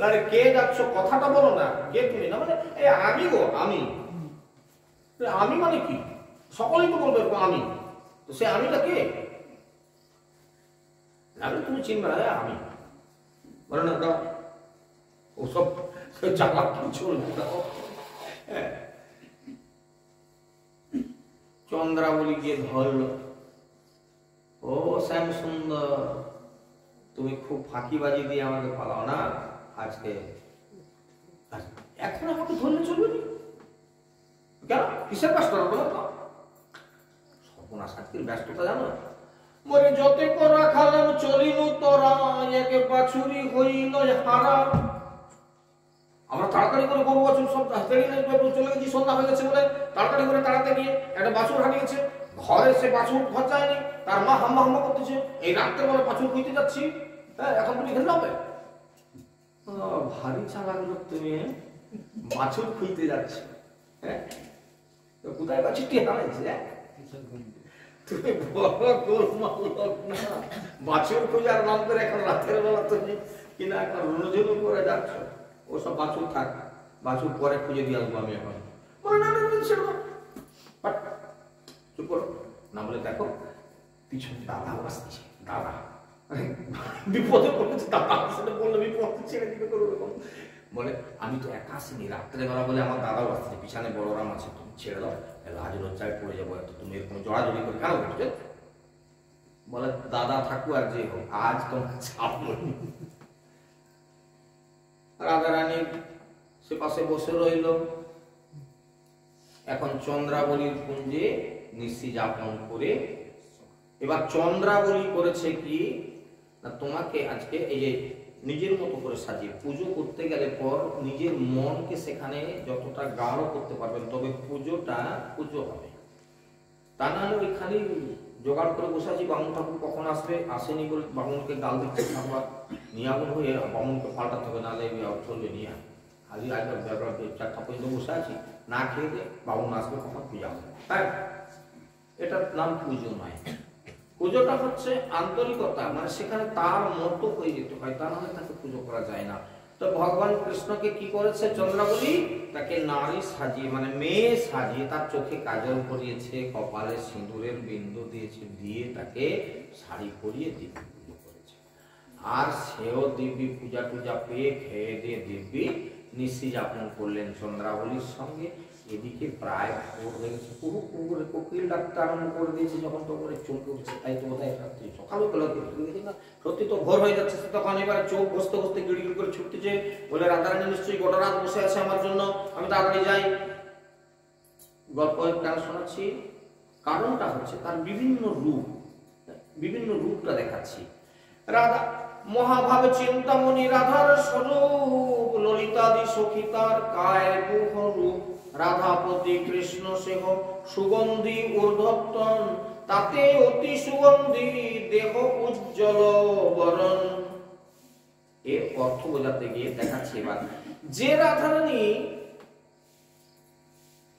আরে কে যাচ্ছ, কথাটা বলো না, কে তুমি? না মানে এই আমি গো, আমি। আমি মানে কি? সকলেই তো বলবে আমি, তো সে আমিটা কে? না তুমি চিনবে না, আমি বলে না দাও, ওসব চালাক কি চলবে। হ্যাঁ, চন্দ্রাবলী গিয়ে ধরলো, ও শ্যাম সুন্দর, তুমি খুব ফাঁকিবাজি দিয়ে আমাকে পালাও না আজকে, এখন আমাকে ধরলে চলবে না কেন? কিসের ব্যস্ততা বলো তো? সর্বনাশ, আজকের ব্যস্ততা জানো? মরে যতে করা খালাম চলিনু তোরা, একে বাছুরি হইল হারা। আমরা তাড়াতাড়ি করে গরু বাছুর সব চলে গেছি, সন্ধ্যা হয়ে গেছে বলে তাড়াতাড়ি করে তাড়াতে গিয়ে একটা বাছুর হারিয়েছে। ঘরে সে বাছুর ঘর যায়নি, তার মা হাম্মা হাম্মা করতেছে, এই রাত্রে বলে বাছুর খুঁজতে যাচ্ছি। হ্যাঁ, এখন তুমি খেতে যাবে? ভারী চালাক লোক তুমি, বাছুর খুঁজতে যাচ্ছ। হ্যাঁ, কোথায় বাছুরটি হারাইছে? তুমি বড় গোলমাল লোক না, বাছুর খোঁজার নাম করে এখন রাতের বেলা তুমি কিনা এখন রুনুঝুনু করে যাচ্ছ। ওসব বাছুর থাক, বাছুর পরে খুঁজে দিয়ে আসবো আমি এখন। চুপ করো না, বলে দেখো পিছনে দাদা আসছে, দাদা বিপদে পড়েছে, দাদা আসলে বললো বিপদ ছেড়ে দিতে করবে। বলে আমি তো একা আসিনি, রাত্রেবেলা বলে আমার দাদাও আসছে, পিছনে বড়রাম আছে, তুমি ছেড়ে দাও, লাজ লজ্জায় পড়ে যাবো, এত তুমি এরকম জড়াজড়ি করে কেন করছো? বলে দাদা থাকু আর যে হোক, আজ তোমার ছাড়বো। রাধারানী সে পাশে বসে রইল। এখন চন্দ্রাবলীর কুঞ্জে নিশি যাপন করে, এবার চন্দ্রাবলী করেছে কি না, তোমাকে আজকে এই যে নিজের মতো করে সাজিয়ে পুজো করতে গেলে পর নিজের মনকে সেখানে যতটা গাঢ় করতে পারবেন তবে পুজোটা পুজো হবে। তা নাহলে ওই খালি জোগাড় করে বসে আছি, বামুন ঠাকুর কখন আসবে, আসেনি বলে বামুনকে গাল দিচ্ছে, আবার নিয়ামন হয়ে বামুনকে পাল্টাতে হবে, নাহলে চলবে নিয়ে খালি আজকাল 4টা পর্যন্ত বসে আছি, না খেয়ে দিয়ে বামুন আসবে কখন পূজা হবে। তাই এটার নাম পুজো নয়। পুজোটা হচ্ছে আন্তরিকতা, মানে সেখানে তার মতো হয়ে যেতে হয়, তা নাহলে তাকে পুজো করা যায় না। তো ভগবান কৃষ্ণকে কি করেছে চন্দ্রাবলী, তাকে নারী সাজিয়ে মানে মেয়ে সাজিয়ে, তার চোখে কাজল পরিয়েছে, কপালে সিঁদুরের বিন্দু দিয়েছে, দিয়ে তাকে শাড়ি পরিয়ে দিব্যি পুজো করেছে। আর সেও দিব্যি পূজা টুজা পেয়ে খেয়ে দিয়ে দিব্যি নিশি যাপন করলেন চন্দ্রাবলীর সঙ্গে। এদিকে প্রায় ভোর হয়ে গেছে, পুরো পুকুরে কোকিল ডাকতে আরম্ভ করে দিয়েছে, যখন তো করে চমকে উঠছে, তাই তো বোধহয় রাত্রি সকালবেলা না সত্যি তো ভোর হয়ে যাচ্ছে, তখন এবারে চোখ ঘষতে ঘষতে গিড়গিড় করে ছুটতেছে, বলে রাধারানী নিশ্চয়ই গোটা রাত বসে আছে আমার জন্য, আমি তাড়াতাড়ি যাই। গল্প কেন শোনাচ্ছি, কারণটা হচ্ছে তার বিভিন্ন রূপ, বিভিন্ন রূপটা দেখাচ্ছি। রাধা মহাভাব চিন্তামণি রাধার স্বরূপ, ললিতাদি সখী তার কায় গুহ রূপ, রাধাপতি কৃষ্ণ সেহ সুগন্ধি ঊর্ধ্বতন, তাতে অতি সুগন্ধি দেহ উজ্জ্বল বরণ। এর অর্থ বোঝাতে গিয়ে দেখাচ্ছে এবার, যে রাধারানী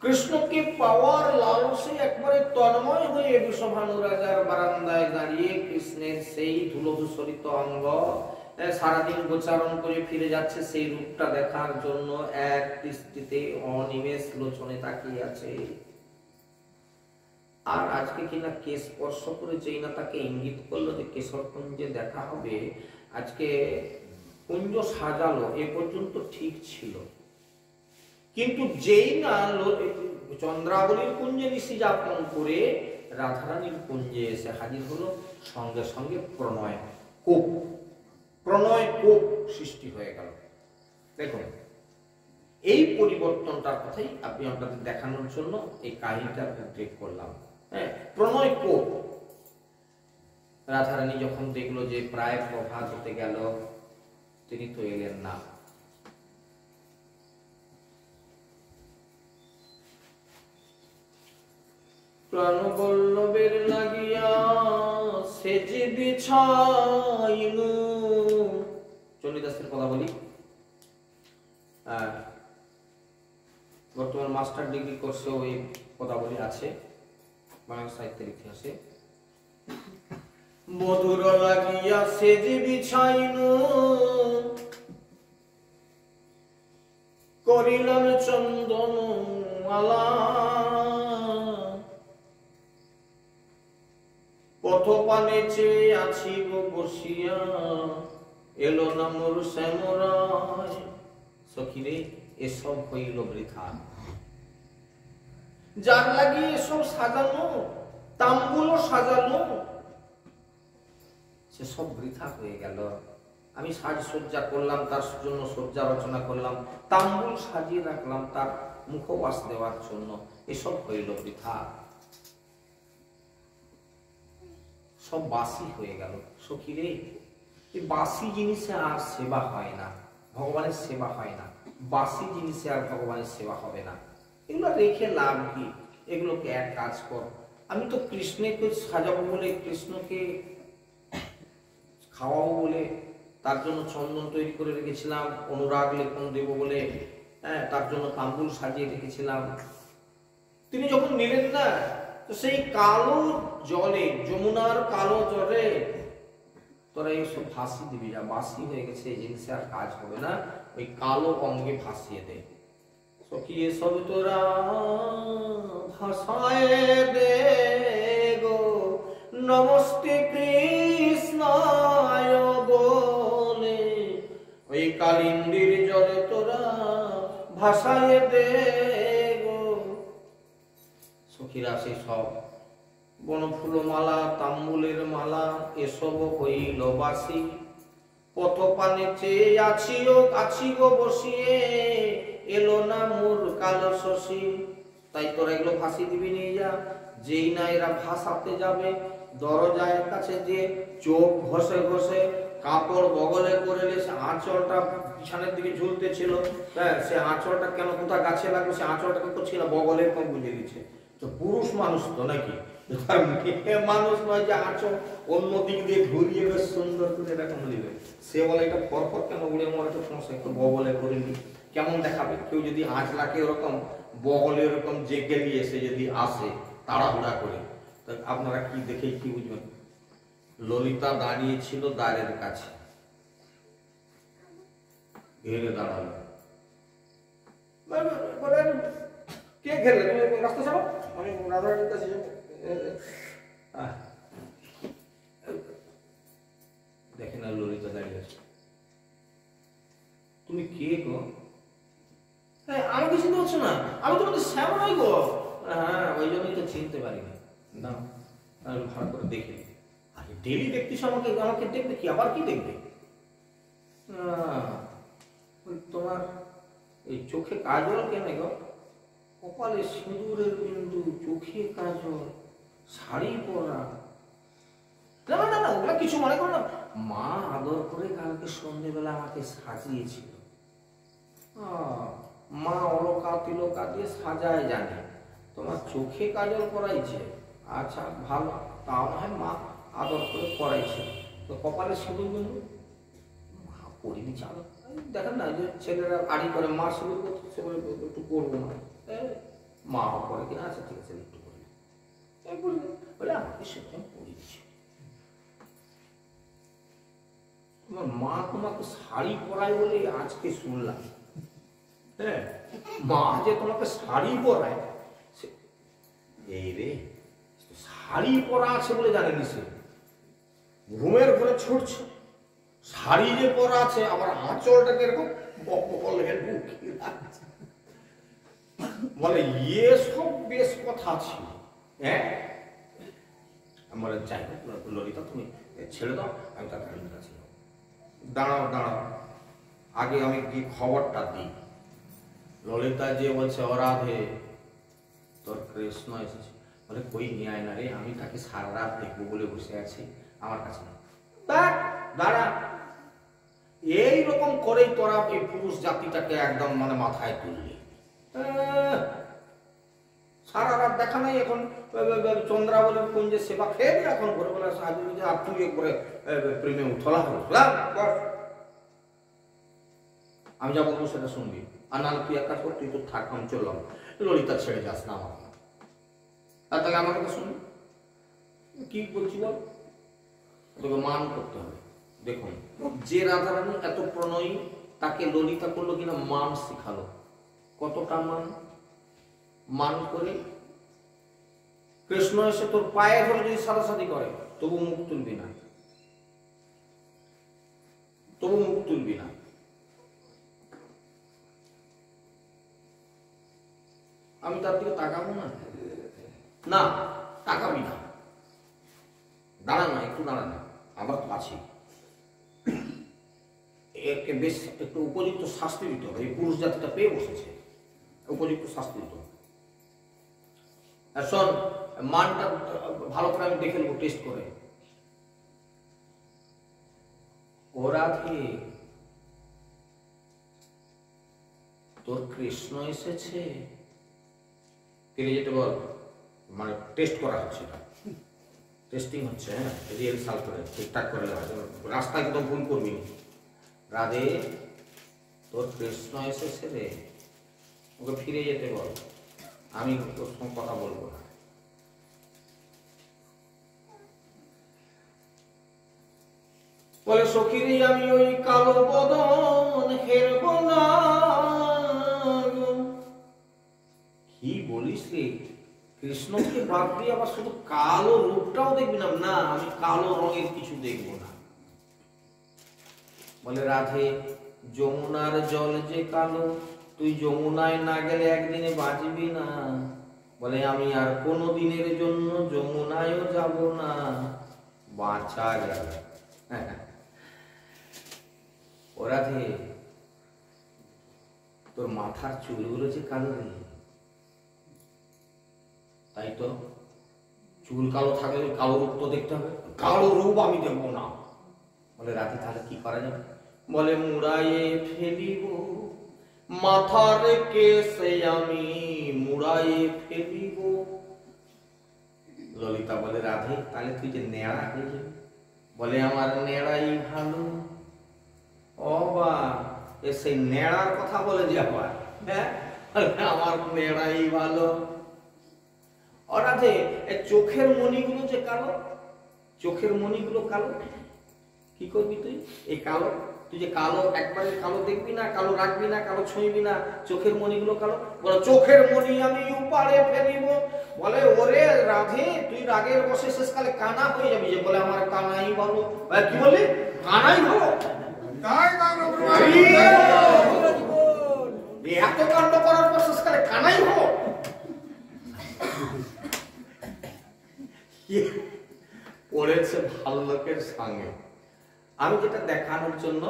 কৃষ্ণকে পাওয়ার লালসে একবারে তন্ময় হয়ে বৃষভানু রাজার বারান্দায় দাঁড়িয়ে কৃষ্ণের সেই ধুলোধূসরিত অঙ্গ সারাদিন গোচারণ করে ফিরে যাচ্ছে, সেই রূপটা দেখার জন্য এক দৃষ্টিতে অনিমেষ লোচনে তাকিয়ে আছে। আর আজকে কিনা কেশ স্পর্শ করে যেই না তাকে ইঙ্গিত করলো যে কেশর কুঞ্জে দেখা হবে, আজকে কুঞ্জ সাজালো, এ পর্যন্ত ঠিক ছিল, কিন্তু যেই না চন্দ্রাবলীর কুঞ্জে নিশি যাপন করে রাধারানীর কুঞ্জে এসে হাজির হলো, সঙ্গে সঙ্গে প্রণয় কোপ সৃষ্টি হয়ে গেল। দেখুন এই পরিবর্তনটার কথাই আপনি আপনাদের দেখানোর জন্য এই কাহিনীটা উল্লেখ করলাম। হ্যাঁ, প্রণয় কোপ। রাধারানী যখন দেখলো যে প্রায় প্রভাত হতে গেল, তিনি তো এলেন না, প্রাণবল্লভের লাগিয়া সেজে বিছাইনু। চণ্ডীদাসের কথা বলি, বর্তমান মাস্টার ডিগ্রি কোর্সে ওই পদাবলী আছে বাংলা সাহিত্যের ইতিহাসে। মধুর লাগিয়া সেজে বিছাইনু করিলাম চন্দন মালা, পথ পানে চেয়ে আছি গো বসিয়া এলো না মোর শ্যামরায়। সখিরে এসব হইল বৃথা, যার লাগি এসব সাজানো তাম্বুল সাজানো সেসব বৃথা হয়ে গেল। আমি সাজসজ্জা করলাম, তার জন্য সজ্জা রচনা করলাম, তাম্বুল সাজিয়ে রাখলাম তার মুখবাস দেওয়ার জন্য, এসব হইল বৃথা, সব বাসি হয়ে গেল। সখিরে এই বাসি জিনিসে আর সেবা হয় না, ভগবানের সেবা হয় না, বাসি জিনিসে আর ভগবানের সেবা হবে না। এগুলো রেখে লাভ কি? এগুলোকে এক কাজ কর, আমি তো কৃষ্ণকে সাজাবো বলে, কৃষ্ণকে খাওয়াবো বলে তার জন্য চন্দন তৈরি করে রেখেছিলাম, অনুরাগ লেপন দেবো বলে, হ্যাঁ, তার জন্য তাম্বুল সাজিয়ে রেখেছিলাম। তিনি যখন নিলেন না, তো সেই কালো জলে, যমুনার কালো জলে তোরা এইসব ভাসি দিবি, যা বাসি হয়ে গেছে এই জিনিসে আর কাজ হবে না, ওই কালো অঙ্গে ভাসিয়ে দে। সখী এসব তোরা ভাসায় দে গো নমস্তে কৃষ্ণায় বলে, ওই কালিন্দীর জলে তোরা ভাসায় দে গো। সখীরা সেই সব বনফুল মালা, তাম্বুলের মালা, এসব হইল বাসি, পথ পানে চেয়ে আছি গো বসিয়ে এলো না মোর কালো শশী। তাই তোরা এগুলো ভাসি দিবি, নিয়ে যা। যেই না এরা ভাসাতে যাবে, দরজার কাছে যে চোখ ঘষে ঘষে কাপড় বগলে করলে সে আঁচলটা পিছনের দিকে ঝুলতে ছিল, হ্যাঁ, সে আঁচলটা কেন কোথা গাছে লাগবে, সে আঁচলটাকে করছে না, বগলের কম বুঝে দিচ্ছে। তো পুরুষ মানুষ তো নাকি, মানুষ নয় যে আঁচল অন্য দিক দিয়ে ঘুরিয়ে বেশ সুন্দর করে এরকম নিবে। সে বলে এটা পরপর কেন উড়ে মরে, তো সমস্যা, একটু বগলে করে নি, কেমন দেখাবে। কেউ যদি আঁচলাকে ওরকম বগলে ওরকম জেগে নিয়ে এসে যদি আসে তাড়াহুড়া করে, তো আপনারা কি দেখে কি বুঝবেন? ললিতা দাঁড়িয়ে ছিল দ্বারের কাছে, ঘেরে দাঁড়ালো, কে ঘেরলে? তুমি রাস্তা ছাড়ো, আমি রাধারানীর কাছে যাবো। দেখে না ললিতা দাঁড়িয়ে আছে। তুমি কে গো? আমাকে চিনতে পারছো না? আমি তোমাদের শ্যামা নই গো। হ্যাঁ, ওই জন্যই তো চিনতে পারিনি। না, ভালো করে দেখে, আরে ডেলি দেখতিস আমাকে, আমাকে দেখবে কি, আবার কি দেখবে? তোমার এই চোখে কাজল কেন গো? কপালে সিঁদুরের বিন্দু, চোখে কাজল, শাড়ি পরা। না না না, ওগুলা কিছু মনে করো না। মা আদর করে কালকে সন্ধ্যেবেলা আমাকে সাজিয়েছিল। মা অলকা তিলকা দিয়ে সাজায় জানে, তোমার চোখে কাজল করাইছে, আচ্ছা ভালো, তাও হয় মা আদর করে করাইছে। তো কপালে সিঁদুর বিন্দু করিনি, চালো। দেখেন না যে ছেলেরা আড়ি করে, মা সিঁদুর করছে, সে বলে একটু করবো না, মা করে কিনা, আচ্ছা ঠিক আছে একটু করি, বলে আমাকে সেরকম করেছি। তোমার মা তোমাকে শাড়ি পরায় বলে আজকে শুনলাম। হ্যাঁ, মা যে তোমাকে শাড়ি পরায়, এই রে, শাড়ি পরা আছে বলে জানেনি সে, ঘুমের ঘরে ছুটছে, শাড়ি যে পরা আছে, আবার আঁচলটাকে এরকম বলে, ইয়ে সব বেশ কথা ছিল। হ্যাঁ, আমার যাই হোক, ললিতা তুমি ছেড়ে দাও, আমি তার কাছে দাঁড়াও দাঁড়াও, আগে আমি কি খবরটা দিই। ললিতা যে বলছে, অরাধে তোর কৃষ্ণ এসেছে। বলে, কই নিয়ে আয় না রে, আমি তাকে সারা রাত দেখবো বলে বসে আছি, আমার কাছে না। দাঁড়া, এইরকম করেই তোরা এই পুরুষ জাতিটাকে একদম মানে মাথায় তুললি। সারা রাত দেখা নাই, এখন চন্দ্রাবলীর কুঞ্জে সেবা খেয়ে এখন ঘরে বলে সাহায্য, আর তুই করে প্রেমে উঠলা হল। আমি যা বলবো সেটা শুনবি, আর নাহলে তুই এক কাজ কর, তুই তো থাক, আমি চললাম, ললিতা ছেড়ে যাস না আমাকে, আর তাহলে আমার কথা শুনবি, কি বলছি বল, তোকে মান করতে হবে। দেখুন, যে রাধারানী এত প্রণয়ী, তাকে ললিতা করলো কিনা মান শিখালো। কতটা মান করে কৃষ্ণ এসে তোর পায়ে ধরে যদি সাদাসাদি করে, তবু মুখ তুলবি না, তবু মুখ তুলবি না। আমি তার দিকে তাকাবো না, না তাকাবি না, দাঁড়া না, একটু দাঁড়া না, আবার তো আছি, একে বেশ একটু উপযুক্ত শাস্তি দিতে হবে। এই পুরুষ জাতিটা পেয়ে বসেছে, উপযুক্ত শাস্তি দিতে হবে। আর শোন, মানটা ভালো করে আমি দেখে নেবো টেস্ট করে। ও রাধে, তোর কৃষ্ণ এসেছে, ফিরে যেতে বল, মানে টেস্ট করা হচ্ছে, টেস্টিং হচ্ছে, হ্যাঁ, রিহার্সাল করে ঠিকঠাক করে রাস্তা একদম ভুল করবি। রাধে, তোর কৃষ্ণ এসেছে রে, ওকে ফিরে যেতে বল, আমি তোর সঙ্গে কথা বলবো না। বলে সখীরে, আমি ওই কালো বদন হেরব না। কি বলিস রে, কৃষ্ণকে বাদ দিয়ে আবার শুধু কালো রূপটাও দেখবি না? না, আমি কালো রঙের কিছু দেখবো না। বলে রাধে, যমুনার জল যে কালো, তুই যমুনায় না গেলে একদিনে বাঁচবি না। বলে আমি আর কোনো দিনের জন্য যমুনায়ও যাব না, বাঁচা গেল। ও রাধে, তোর মাথার চুলগুলো যে কালো রে, তাই তো, চুল কালো থাকলে কালো রূপ তো দেখতে হবে, কালো রূপ আমি দেখবো না। বলে রাধে, তাহলে কি করা যাবে? বলে মুড়াইয়ে ফেলিব মাথার কেশে, আমি মুড়াইয়ে ফেলিব। ললিতা বলে রাধে, তাহলে তুই যে নেড়া হয়ে যাবে। বলে আমার নেড়াই ভালো। ও বা, সেই নেড়ার কথা বলে যে আবার, হ্যাঁ, আমার নেড়াই ভালো। ও রাধে, চোখের মণিগুলো যে কালো, চোখের মণিগুলো কালো, কি করবি তুই? এই কালো, তুই যে কালো একবারে কালো দেখবি না, কালো রাখবি না, কালো ছুঁইবি না, চোখের মণিগুলো কালো। বলে চোখের মণি আমি উপারে ফেলিব। বলে ওরে রাধে, তুই রাগের বসে শেষকালে কানা হয়ে যাবি যে। বলে আমার কানাই ভালো। কি বলি? কানাই ভালো। এত কাণ্ড করার পর শেষকালে কানাই ভালো। পড়েছে ভালো লোকের সঙ্গে। আমি যেটা দেখানোর জন্য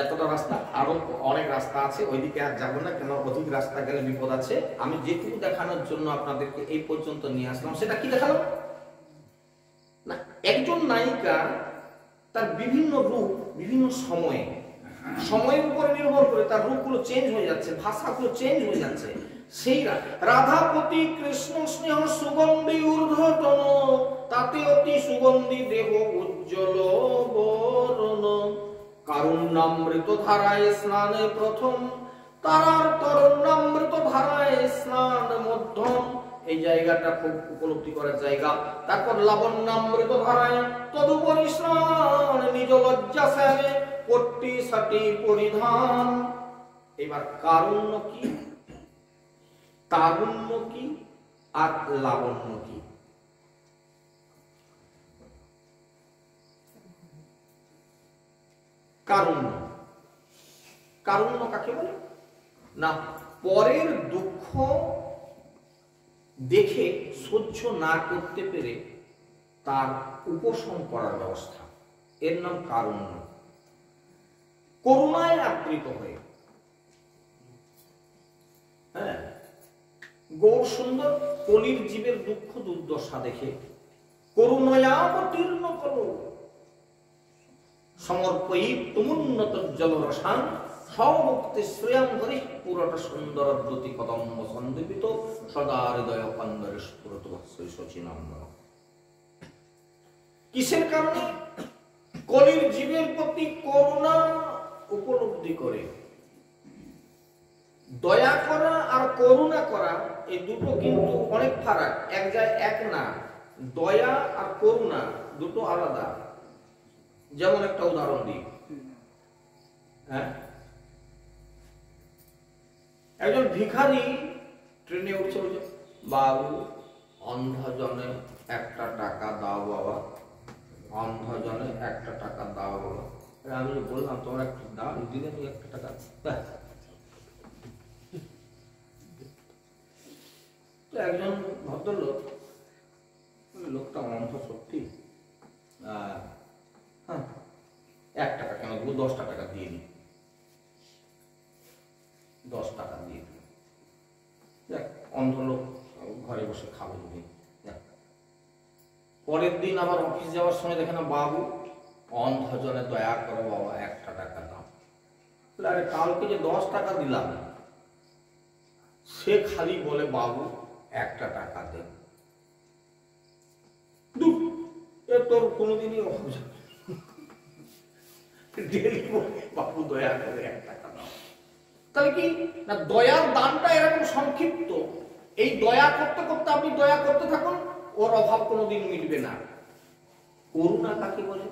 এতটা রাস্তা, আরো অনেক রাস্তা আছে, ওইদিকে আর যাবো না, কেন অধিক রাস্তা গেলে বিপদ আছে। আমি যেটুকু দেখানোর জন্য আপনাদেরকে এই পর্যন্ত নিয়ে আসলাম, সেটা কি দেখালো না, একজন নায়িকা তার বিভিন্ন রূপ বিভিন্ন সময়ে, সময়ের উপরে নির্ভর করে তার রূপগুলো চেঞ্জ হয়ে যাচ্ছে, ভাষাগুলো চেঞ্জ হয়ে যাচ্ছে। সেই রাধাপতি কৃষ্ণ স্নেহ সুগন্ধি ঊর্ধ্বতন, তাতে অতি সুগন্ধি দেহ উজ্জ্বল বরণ। কারুণ্যামৃত ধারায় স্নানে প্রথম, তারার তরুণামৃত ধারায় স্নান মধ্যম। এই জায়গাটা খুব উপলব্ধি করার জায়গা। তারপর লাবণ্যামৃত ধারায় তদুপরি স্নান, নিজ লজ্জা শ্যামে পট্টি সাটি পরিধান। এবার কারুণ্য কি, তারুণ্য কি, আর লাবণ্য কি? কারুণ্য, কারুণ্য কাকে বলে না, পরের দুঃখ দেখে সহ্য না করতে পেরে তার উপশম করার ব্যবস্থা, এর নাম কারুণ্য। করুণায় আপ্লুত হয়ে, হ্যাঁ, গৌর সুন্দর কলির জীবের দুঃখ দুর্দশা দেখে করুণায়াবতীর্ণ করো, সমর্পয়িতুমুন্নত জলরসান স্বমুক্তি শ্রেয়ং হরি পুরটা সুন্দর দ্রুতি কদম্ব সন্দীপিত সদা হৃদয় কন্দরে স্ফুরত শ্রী শচীনন্দন। কিসের কারণে? কলির জীবের প্রতি করুণা উপলব্ধি করে দয়া করা আর করুণা করা এই দুটো কিন্তু অনেক ফারাক, এক যায় এক না। দয়া আর করুণা দুটো আলাদা। যেমন একটা উদাহরণ দিই, হ্যাঁ, একজন ভিখারি ট্রেনে উঠছে, বলছে বাবু অন্ধজনে একটা টাকা দাও বাবা, অন্ধজনে একটা টাকা দাও বাবা। আমি বললাম তোমার একটা দাও, দিলে তুমি একটা টাকা। তো একজন ভদ্রলোক, লোকটা অন্ধ সত্যি, হ্যাঁ 1 টাকা কেন, 10টা টাকা দিয়ে দিই, 10 টাকা দিয়ে দিই। দেখ অন্ধ লোক ঘরে বসে খাবে যদি। পরের দিন আবার অফিস যাওয়ার সময় দেখে না, বাবু অন্ধজনে দয়া করো বাবা, 1 টাকা দাও। আরে কালকে যে 10 টাকা দিলাম, সে খালি বলে বাবু 1 টাকা দেন। তোর কোনোদিনই অভাব যাবে, ডেলি বলে বাবু দয়া করে 1 টাকা দাও। তাহলে কি না, দয়ার দানটা এরকম সংক্ষিপ্ত। এই দয়া করতে করতে আপনি দয়া করতে থাকুন, ওর অভাব কোনোদিন মিটবে না। করুণা কাকে বলে?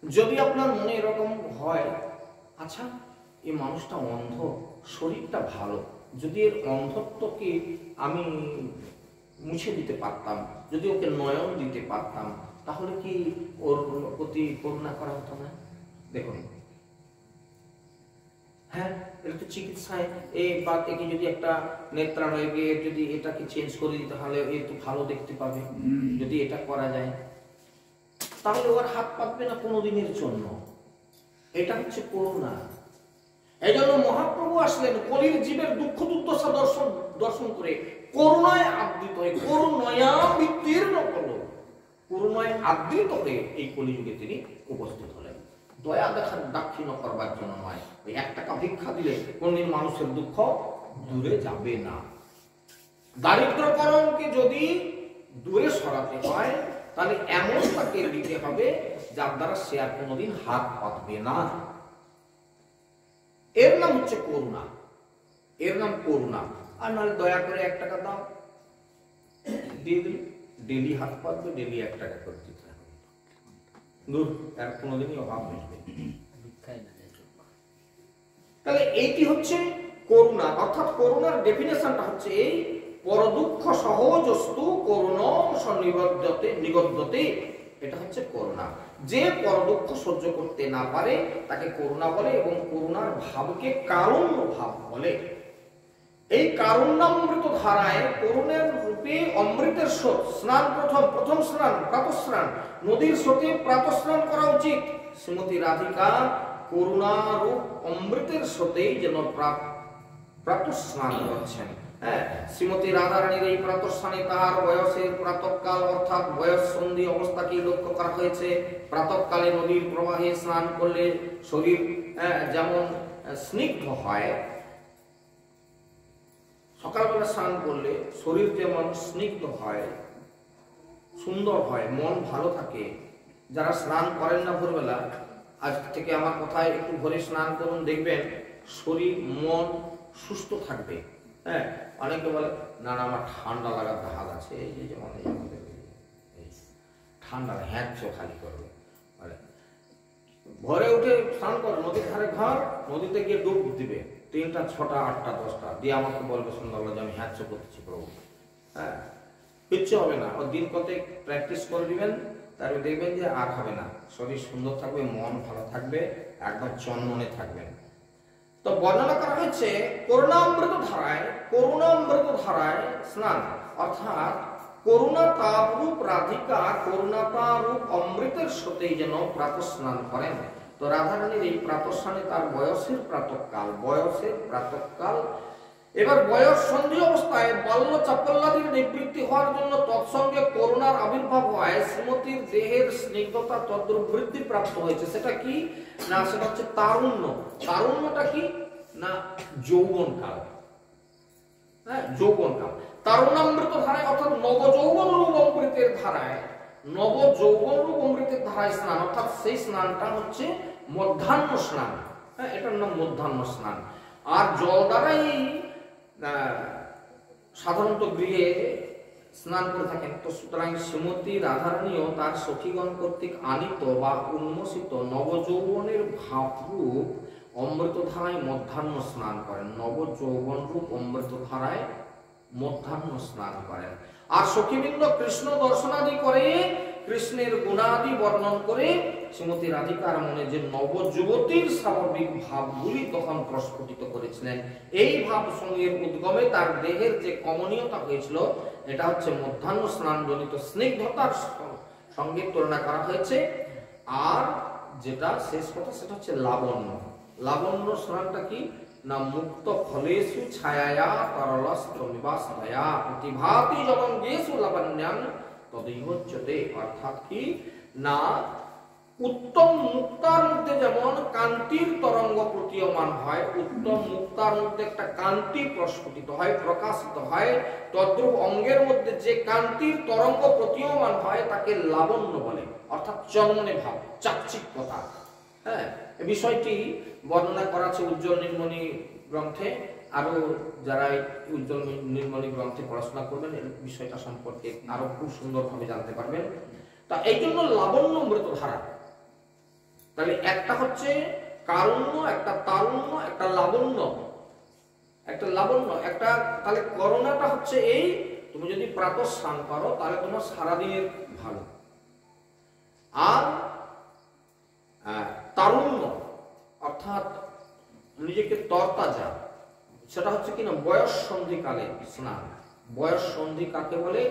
যদি আপনার মনে এরকম হয়, আচ্ছা এই মানুষটা অন্ধ, শরীরটা ভালো, যদি এর অন্ধত্বকে আমি মুছে দিতে পারতাম, যদি ওকে নয়ন দিতে পারতাম, তাহলে কি ওর প্রতি করুণা করা হতো না? দেখুন, হ্যাঁ এটা তো চিকিৎসায় এই বা একে যদি একটা নেত্রালয়কে যদি এটাকে চেঞ্জ করে দিতে, তাহলে এ তো ভালো দেখতে পাবে। যদি এটা করা যায়, তাহলে ওর হাত পাতবে না কোনোদিনের জন্য। এটা হচ্ছে করুণা। এই জন্য মহাপ্রভু আসলেন কলির জীবের দুঃখ দুর্দশা দর্শন করে করুণায় আবৃত হয়ে, করুণায়াবৃত্তির্ন কলো, করুণায় আবৃত হয়ে এই কলিযুগে তিনি উপস্থিত হলেন। দয়া দেখার দাক্ষিণ্য করবার জন্য নয়। ওই 1 টাকা ভিক্ষা দিলে কোনদিন মানুষের দুঃখ দূরে যাবে না। দারিদ্রকরণকে যদি দূরে সরাতে হয়, তাহলে এমন তাকে দিতে হবে যার দ্বারা সে আর কোনোদিন হাত পাতবে না। এর নাম হচ্ছে করুণা, এর নাম করুণা। আর নাহলে দয়া করে 1 টাকা দাও, দিয়ে দিল, ডেলি হাত পাতবে, ডেলি 1 টাকা করে দিতে হবে, দূর আর কোনোদিনই অভাব মিটবে। তাহলে এইটি হচ্ছে করুণা। অর্থাৎ করুণার ডেফিনেশনটা হচ্ছে এই, পরদুঃখ সহজস্তু করুণম সনিবদ্ধতে নিগদ্ধতে। এটা হচ্ছে করুণা। যে পরদুঃখ সহ্য করতে না পারে তাকে করুণা বলে, এবং করুণার ভাবকে কারুণ্য ভাব বলে। এই কারুণ্যামৃত ধারায় করুণের রূপে অমৃতের স্রোত, স্নান প্রথম স্নান প্রাতঃস্নান, নদীর স্রোতে প্রাতঃস্নান করা উচিত। শ্রীমতী রাধিকা করুণারূপ অমৃতের স্রোতেই যেন প্রাতঃস্নান করছেন। হ্যাঁ, শ্রীমতী রাধারানীর এই প্রাতঃস্নানে তাহার বয়সের প্রাতঃকাল অর্থাৎ বয়স সন্ধি অবস্থাকেই লক্ষ্য করা হয়েছে। প্রাতঃকালে নদীর প্রবাহে স্নান করলে শরীর যেমন স্নিগ্ধ হয়, সকালবেলা স্নান করলে শরীর যেমন স্নিগ্ধ হয়, সুন্দর হয়, মন ভালো থাকে। যারা স্নান করেন না ভোরবেলা, আজ থেকে আমার কথায় একটু ভোরে স্নান করুন, দেখবেন শরীর মন সুস্থ থাকবে। হ্যাঁ, অনেকে বলে না না আমার ঠান্ডা লাগার হাত আছে, এই যে যেমন ঠান্ডা হ্যাঁচো খালি করবে। ভোরে উঠে স্নান করে, নদীর ধারে ঘর, নদীতে গিয়ে ডুব দিবে 3টা 6টা 8টা 10টা দিয়ে আমাকে বলবে সন্ধ্যাবেলা যে আমি হ্যাঁচো করতেছি প্রভু। হ্যাঁ, কিচ্ছু হবে না। ও দিন কতক প্র্যাকটিস করে দিবেন, তারপরে দেখবেন যে আর হবে না, শরীর সুন্দর থাকবে, মন ভালো থাকবে, একদম চনমনে থাকবেন। তো বর্ণনা করা হয়েছে করুণামৃত ধারায় স্নান, অর্থাৎ করুণা তাপরূপ রাধিকা করুণাতারূপ অমৃতের স্রোতেই যেন প্রাতঃ স্নান করেন। তো রাধারানীর এই প্রাতঃ স্নানে তার বয়সের প্রাতঃকাল। এবার বয়স সন্ধি অবস্থায় বাল্য চাপল্যাদির নিবৃত্তি হওয়ার জন্য তৎসঙ্গে করুণার আবির্ভাব হয়। শ্রীমতীর দেহের স্নিগ্ধতা তদ্রূপ বৃদ্ধি প্রাপ্ত হয়েছে। সেটা কি না, সেটা হচ্ছে তারুণ্য। তারুণ্যটা কি না, যৌবনকাল। হ্যাঁ, যৌবনকাল। তারুণামৃত ধারায় অর্থাৎ নবযৌবন রূপ অমৃতের ধারায়, স্নান, অর্থাৎ সেই স্নানটা হচ্ছে মধ্যাহ্ন স্নান। হ্যাঁ, এটার নাম মধ্যাহ্ন স্নান। আর জল দ্বারাই সাধারণত গৃহে স্নান করে থাকেন। তো সুতরাং শ্রীমতী রাধারানীও তার সখীগণ কর্তৃক আনিত বা উন্মোচিত নবযৌবনের ভাবরূপ অমৃতধারায় মধ্যাহ্ন স্নান করেন। নবযৌবন রূপ অমৃতধারায় মধ্যাহ্ন স্নান করেন। আর সখীবৃন্দ কৃষ্ণ দর্শনাদি করে, কৃষ্ণের গুণাদি বর্ণন করে শ্রীমতী রাধিকার মনে যে নবযুবতীর স্বাভাবিক ভাবগুলি তখন প্রস্ফুটিত করেছিলেন। এই ভাব সঙ্গের উদ্গমে তার দেহের যে কমনীয়তা হয়েছিল, এটা হচ্ছে মধ্যাহ্ন স্নান জনিত স্নিগ্ধতার সঙ্গে তুলনা করা হয়েছে। আর যেটা শেষ কথা সেটা হচ্ছে লাবণ্য। লাবণ্য স্নানটা কি না, মুক্ত ফলেষু ছায়া তরলস্ত্রমিবাসয়া প্রতিভাতি জগঙ্গেষু লাবণ্যাং তদৈবচ্যতে। অর্থাৎ কি না, উত্তম মুক্তার মধ্যে যেমন কান্তির তরঙ্গ প্রতীয়মান হয়, উত্তম মুক্তার মধ্যে একটা কান্তি প্রস্ফুটিত হয়, প্রকাশিত হয়, তদ্রূপ অঙ্গের মধ্যে যে কান্তির তরঙ্গ প্রতীয়মান হয় তাকে লাবণ্য বলে। অর্থাৎ চন্মনে ভাব, চাকচিক্যতা। হ্যাঁ, এই বিষয়টি বর্ণনা করা আছে উজ্জ্বল নীলমণি গ্রন্থে। আরো যারা উজ্জ্বল নীলমণি গ্রন্থে পড়াশোনা করবেন এই বিষয়টা সম্পর্কে আরো খুব সুন্দরভাবে জানতে পারবেন। তা এই জন্য লাবণ্য অমৃতধারা। তাহলে একটা হচ্ছে কারুণ্য, একটা তারুণ্য, একটা লাবণ্য, একটা লাবণ্য, একটা। তাহলে করোনাটা হচ্ছে এই, তুমি যদি প্রাতঃ স্নান করো তাহলে তোমার সারাদিনের ভালো। আর তারুণ্য অর্থাৎ নিজেকে তরতাজা, সেটা হচ্ছে কিনা বয়স সন্ধিকালে স্নান। বয়স সন্ধি কাকে বলে?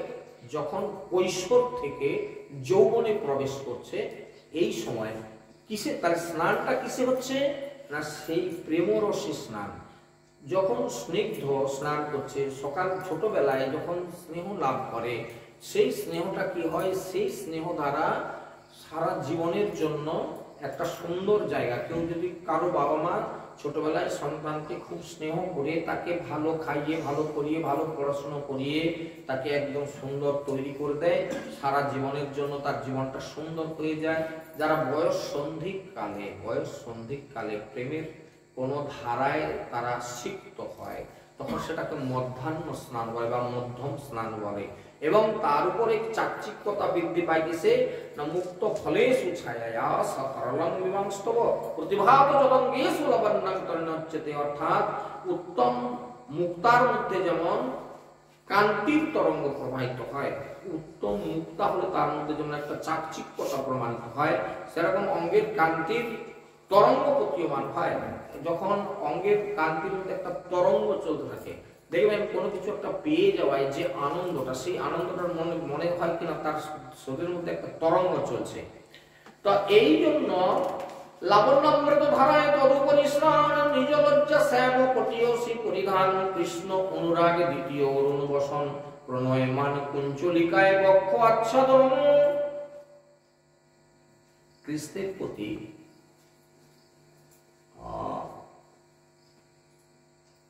যখন কৈশোর থেকে যৌবনে প্রবেশ করছে এই সময়। কিসে তার স্নানটা কিসে হচ্ছে না, সেই প্রেমরসে স্নান। যখন স্নিগ্ধ স্নান করছে, সকাল ছোটবেলায় যখন স্নেহ লাভ করে, সেই স্নেহটা কি হয়, সেই স্নেহ দ্বারা সারা জীবনের জন্য একটা সুন্দর জায়গা। কেউ যদি কারো বাবা মা ছোটবেলায় সন্তানকে খুব স্নেহ করে তাকে ভালো খাইয়ে, ভালো করিয়ে, ভালো পড়াশোনা করিয়ে তাকে একদম সুন্দর তৈরি করে দেয়, সারা জীবনের জন্য তার জীবনটা সুন্দর হয়ে যায়। যারা বয়স সন্ধিকালে প্রেমের কোনো ধারায় তারা সিক্ত হয়, তখন সেটাকে মধ্যাহ্ন স্নান বলে বা মধ্যম স্নান বলে। এবং তার উপরে চাকচিক্যতা বৃদ্ধি পায় কিসে না, মুক্ত ফলেষু ছায়া সতরলং বিমাংস্তব প্রতিভাত জগঙ্গেষু লাবণ্যাং তরিণচ্যতে। অর্থাৎ উত্তম মুক্তার মধ্যে যেমন কান্তির তরঙ্গ প্রবাহিত হয়, উত্তম মুক্তা হলে তার মধ্যে যেমন একটা চাকচিক্যতা প্রমাণিত হয়, সেরকম অঙ্গের কান্তির তরঙ্গ প্রতীয়মান হয়। যখন অঙ্গের কান্তির মধ্যে একটা তরঙ্গ চলতে থাকে, দেখবেন কোনো কিছু একটা পেয়ে যাওয়ায় যে আনন্দটা, সেই আনন্দটার মনে হয় কিনা তার শরীরের মধ্যে একটা তরঙ্গ চলছে। তো এই জন্য লাবণ্যামৃত ধারায় তদুপরি স্নান নিজ লজ্জা শ্যাম পটিয়সী পরিধান কৃষ্ণ অনুরাগে দ্বিতীয় অরুণ বসন প্রণয়মান কুঞ্চলিকায় বক্ষ আচ্ছাদন। কৃষ্ণের প্রতি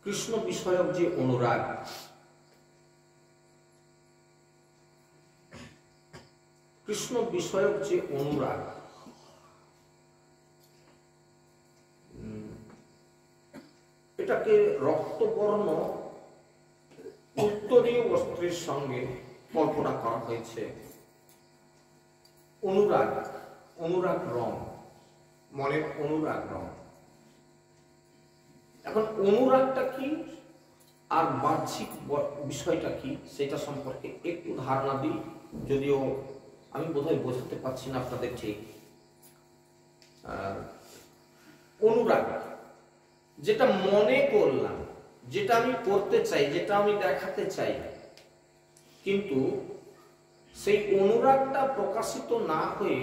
কৃষ্ণ বিষয়ক যে অনুরাগ, কৃষ্ণ বিষয়ক যে অনুরাগ, এটাকে রক্তবর্ণ উত্তরীয় বস্ত্রের সঙ্গে কল্পনা করা হয়েছে। অনুরাগ, অনুরাগ রং, মনের অনুরাগ রং। এখন অনুরাগটা কি আর বাহ্যিক বিষয়টা কি সেটা সম্পর্কে একটু ধারণা দিই, যদিও আমি বোধহয় বোঝাতে পারছি না আপনাদের ঠিক। অনুরাগ যেটা মনে করলাম, যেটা আমি করতে চাই, যেটা আমি দেখাতে চাই, কিন্তু সেই অনুরাগটা প্রকাশিত না হয়ে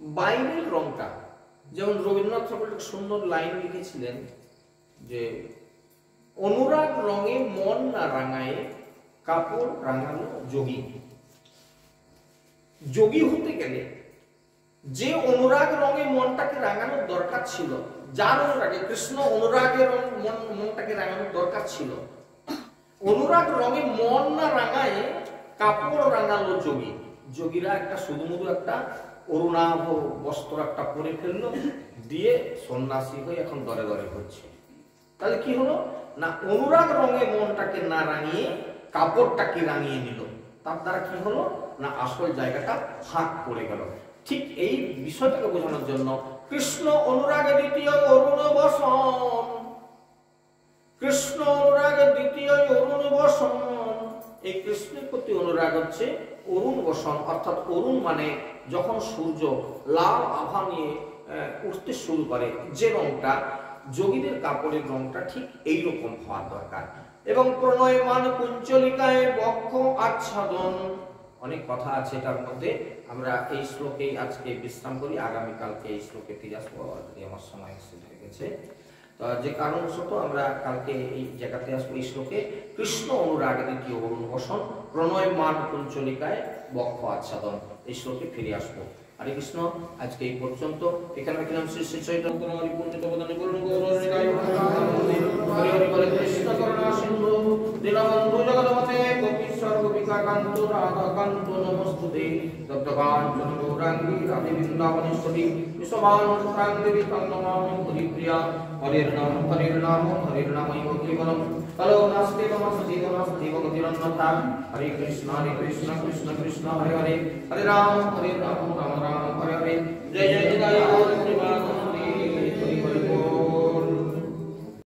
বাইরের রংটা, যেমন রবীন্দ্রনাথ ঠাকুর একটা সুন্দর লাইন লিখেছিলেন যে অনুরাগ রঙে মন না রাঙায় কাপড় রাঙানো যোগী। যোগী হতে গেলে যে অনুরাগ রঙে মনটাকে রাঙানোর দরকার ছিল, যার অনুরাগে কৃষ্ণ অনুরাগের মনটাকে রাঙানোর দরকার ছিল, অনুরাগ রঙে মন না রাঙায় কাপড় রাঙালো যোগী। যোগীরা একটা শুধুমুধু একটা অরুণাভ বস্ত্র একটা পরে ফেললো, দিয়ে সন্ন্যাসী হয়ে এখন দরে দরে হচ্ছে। তাহলে কি হলো না, অনুরাগ রঙে মনটাকে না রাঙিয়ে কাপড়টাকে রাঙিয়ে নিল, তার দ্বারা কি হলো না আসল জায়গাটা ফাঁক পড়ে গেল। ঠিক এই বিষয়টাকে বোঝানোর জন্য কৃষ্ণ অনুরাগে দ্বিতীয় অরুণ বসন, কৃষ্ণ অনুরাগে দ্বিতীয় অরুণ বসন, এই কৃষ্ণের প্রতি অনুরাগ হচ্ছে অরুণ বসন, অর্থাৎ অরুণ মানে যখন সূর্য লাল আভা নিয়ে উঠতে শুরু করে যে রংটা, যোগীদের কাপড়ের রংটা ঠিক এইরকম হওয়া দরকার। এবং প্রণয় মান কুঞ্চলিকায় বক্ষ আচ্ছাদন, অনেক কথা আছে এটার মধ্যে, আমরা এই শ্লোকেই আজকে বিশ্রাম করি, আগামীকালকে এই শ্লোকে ফিরে আসবো, যদি আমার সময় হয়ে গেছে। তো যে কারণবশত আমরা কালকে এই জায়গাতে আসবো, এই শ্লোকে কৃষ্ণ অনুরাগে দ্বিতীয় অরুণ বসন, প্রণয় মান কুঞ্চলিকায় বক্ষ আচ্ছাদন, এই শ্লোকে ফিরে আসবো। হরে কৃষ্ণ, আজকে এই পর্যন্ত। এখানে রাখলাম শ্রী শ্রী চৈতন্য পূর্ণিত বদনে পূর্ণ গৌর নিতাই হরি হরি বলে কৃষ্ণ করুণা সিন্ধু দীনবন্ধু জগৎপতে গোপীশ্বর গোপিকা কান্ত রাধা কান্ত নমস্তুতে তপ্তকাঞ্চন গৌরাঙ্গী রাধে বৃন্দাবনেশ্বরী বিশ্বভানুসুতাং দেবী তং নমামি হরিপ্রিয়া। হরির নাম হরির নামৈব কেবলম কলো নাস্তি তমস্তি তমস্তিব গতিরন্যথা। হরে কৃষ্ণ কৃষ্ণ কৃষ্ণ হরে হরে, হরে রাম রাম রাম হরে হরে। জয় জয়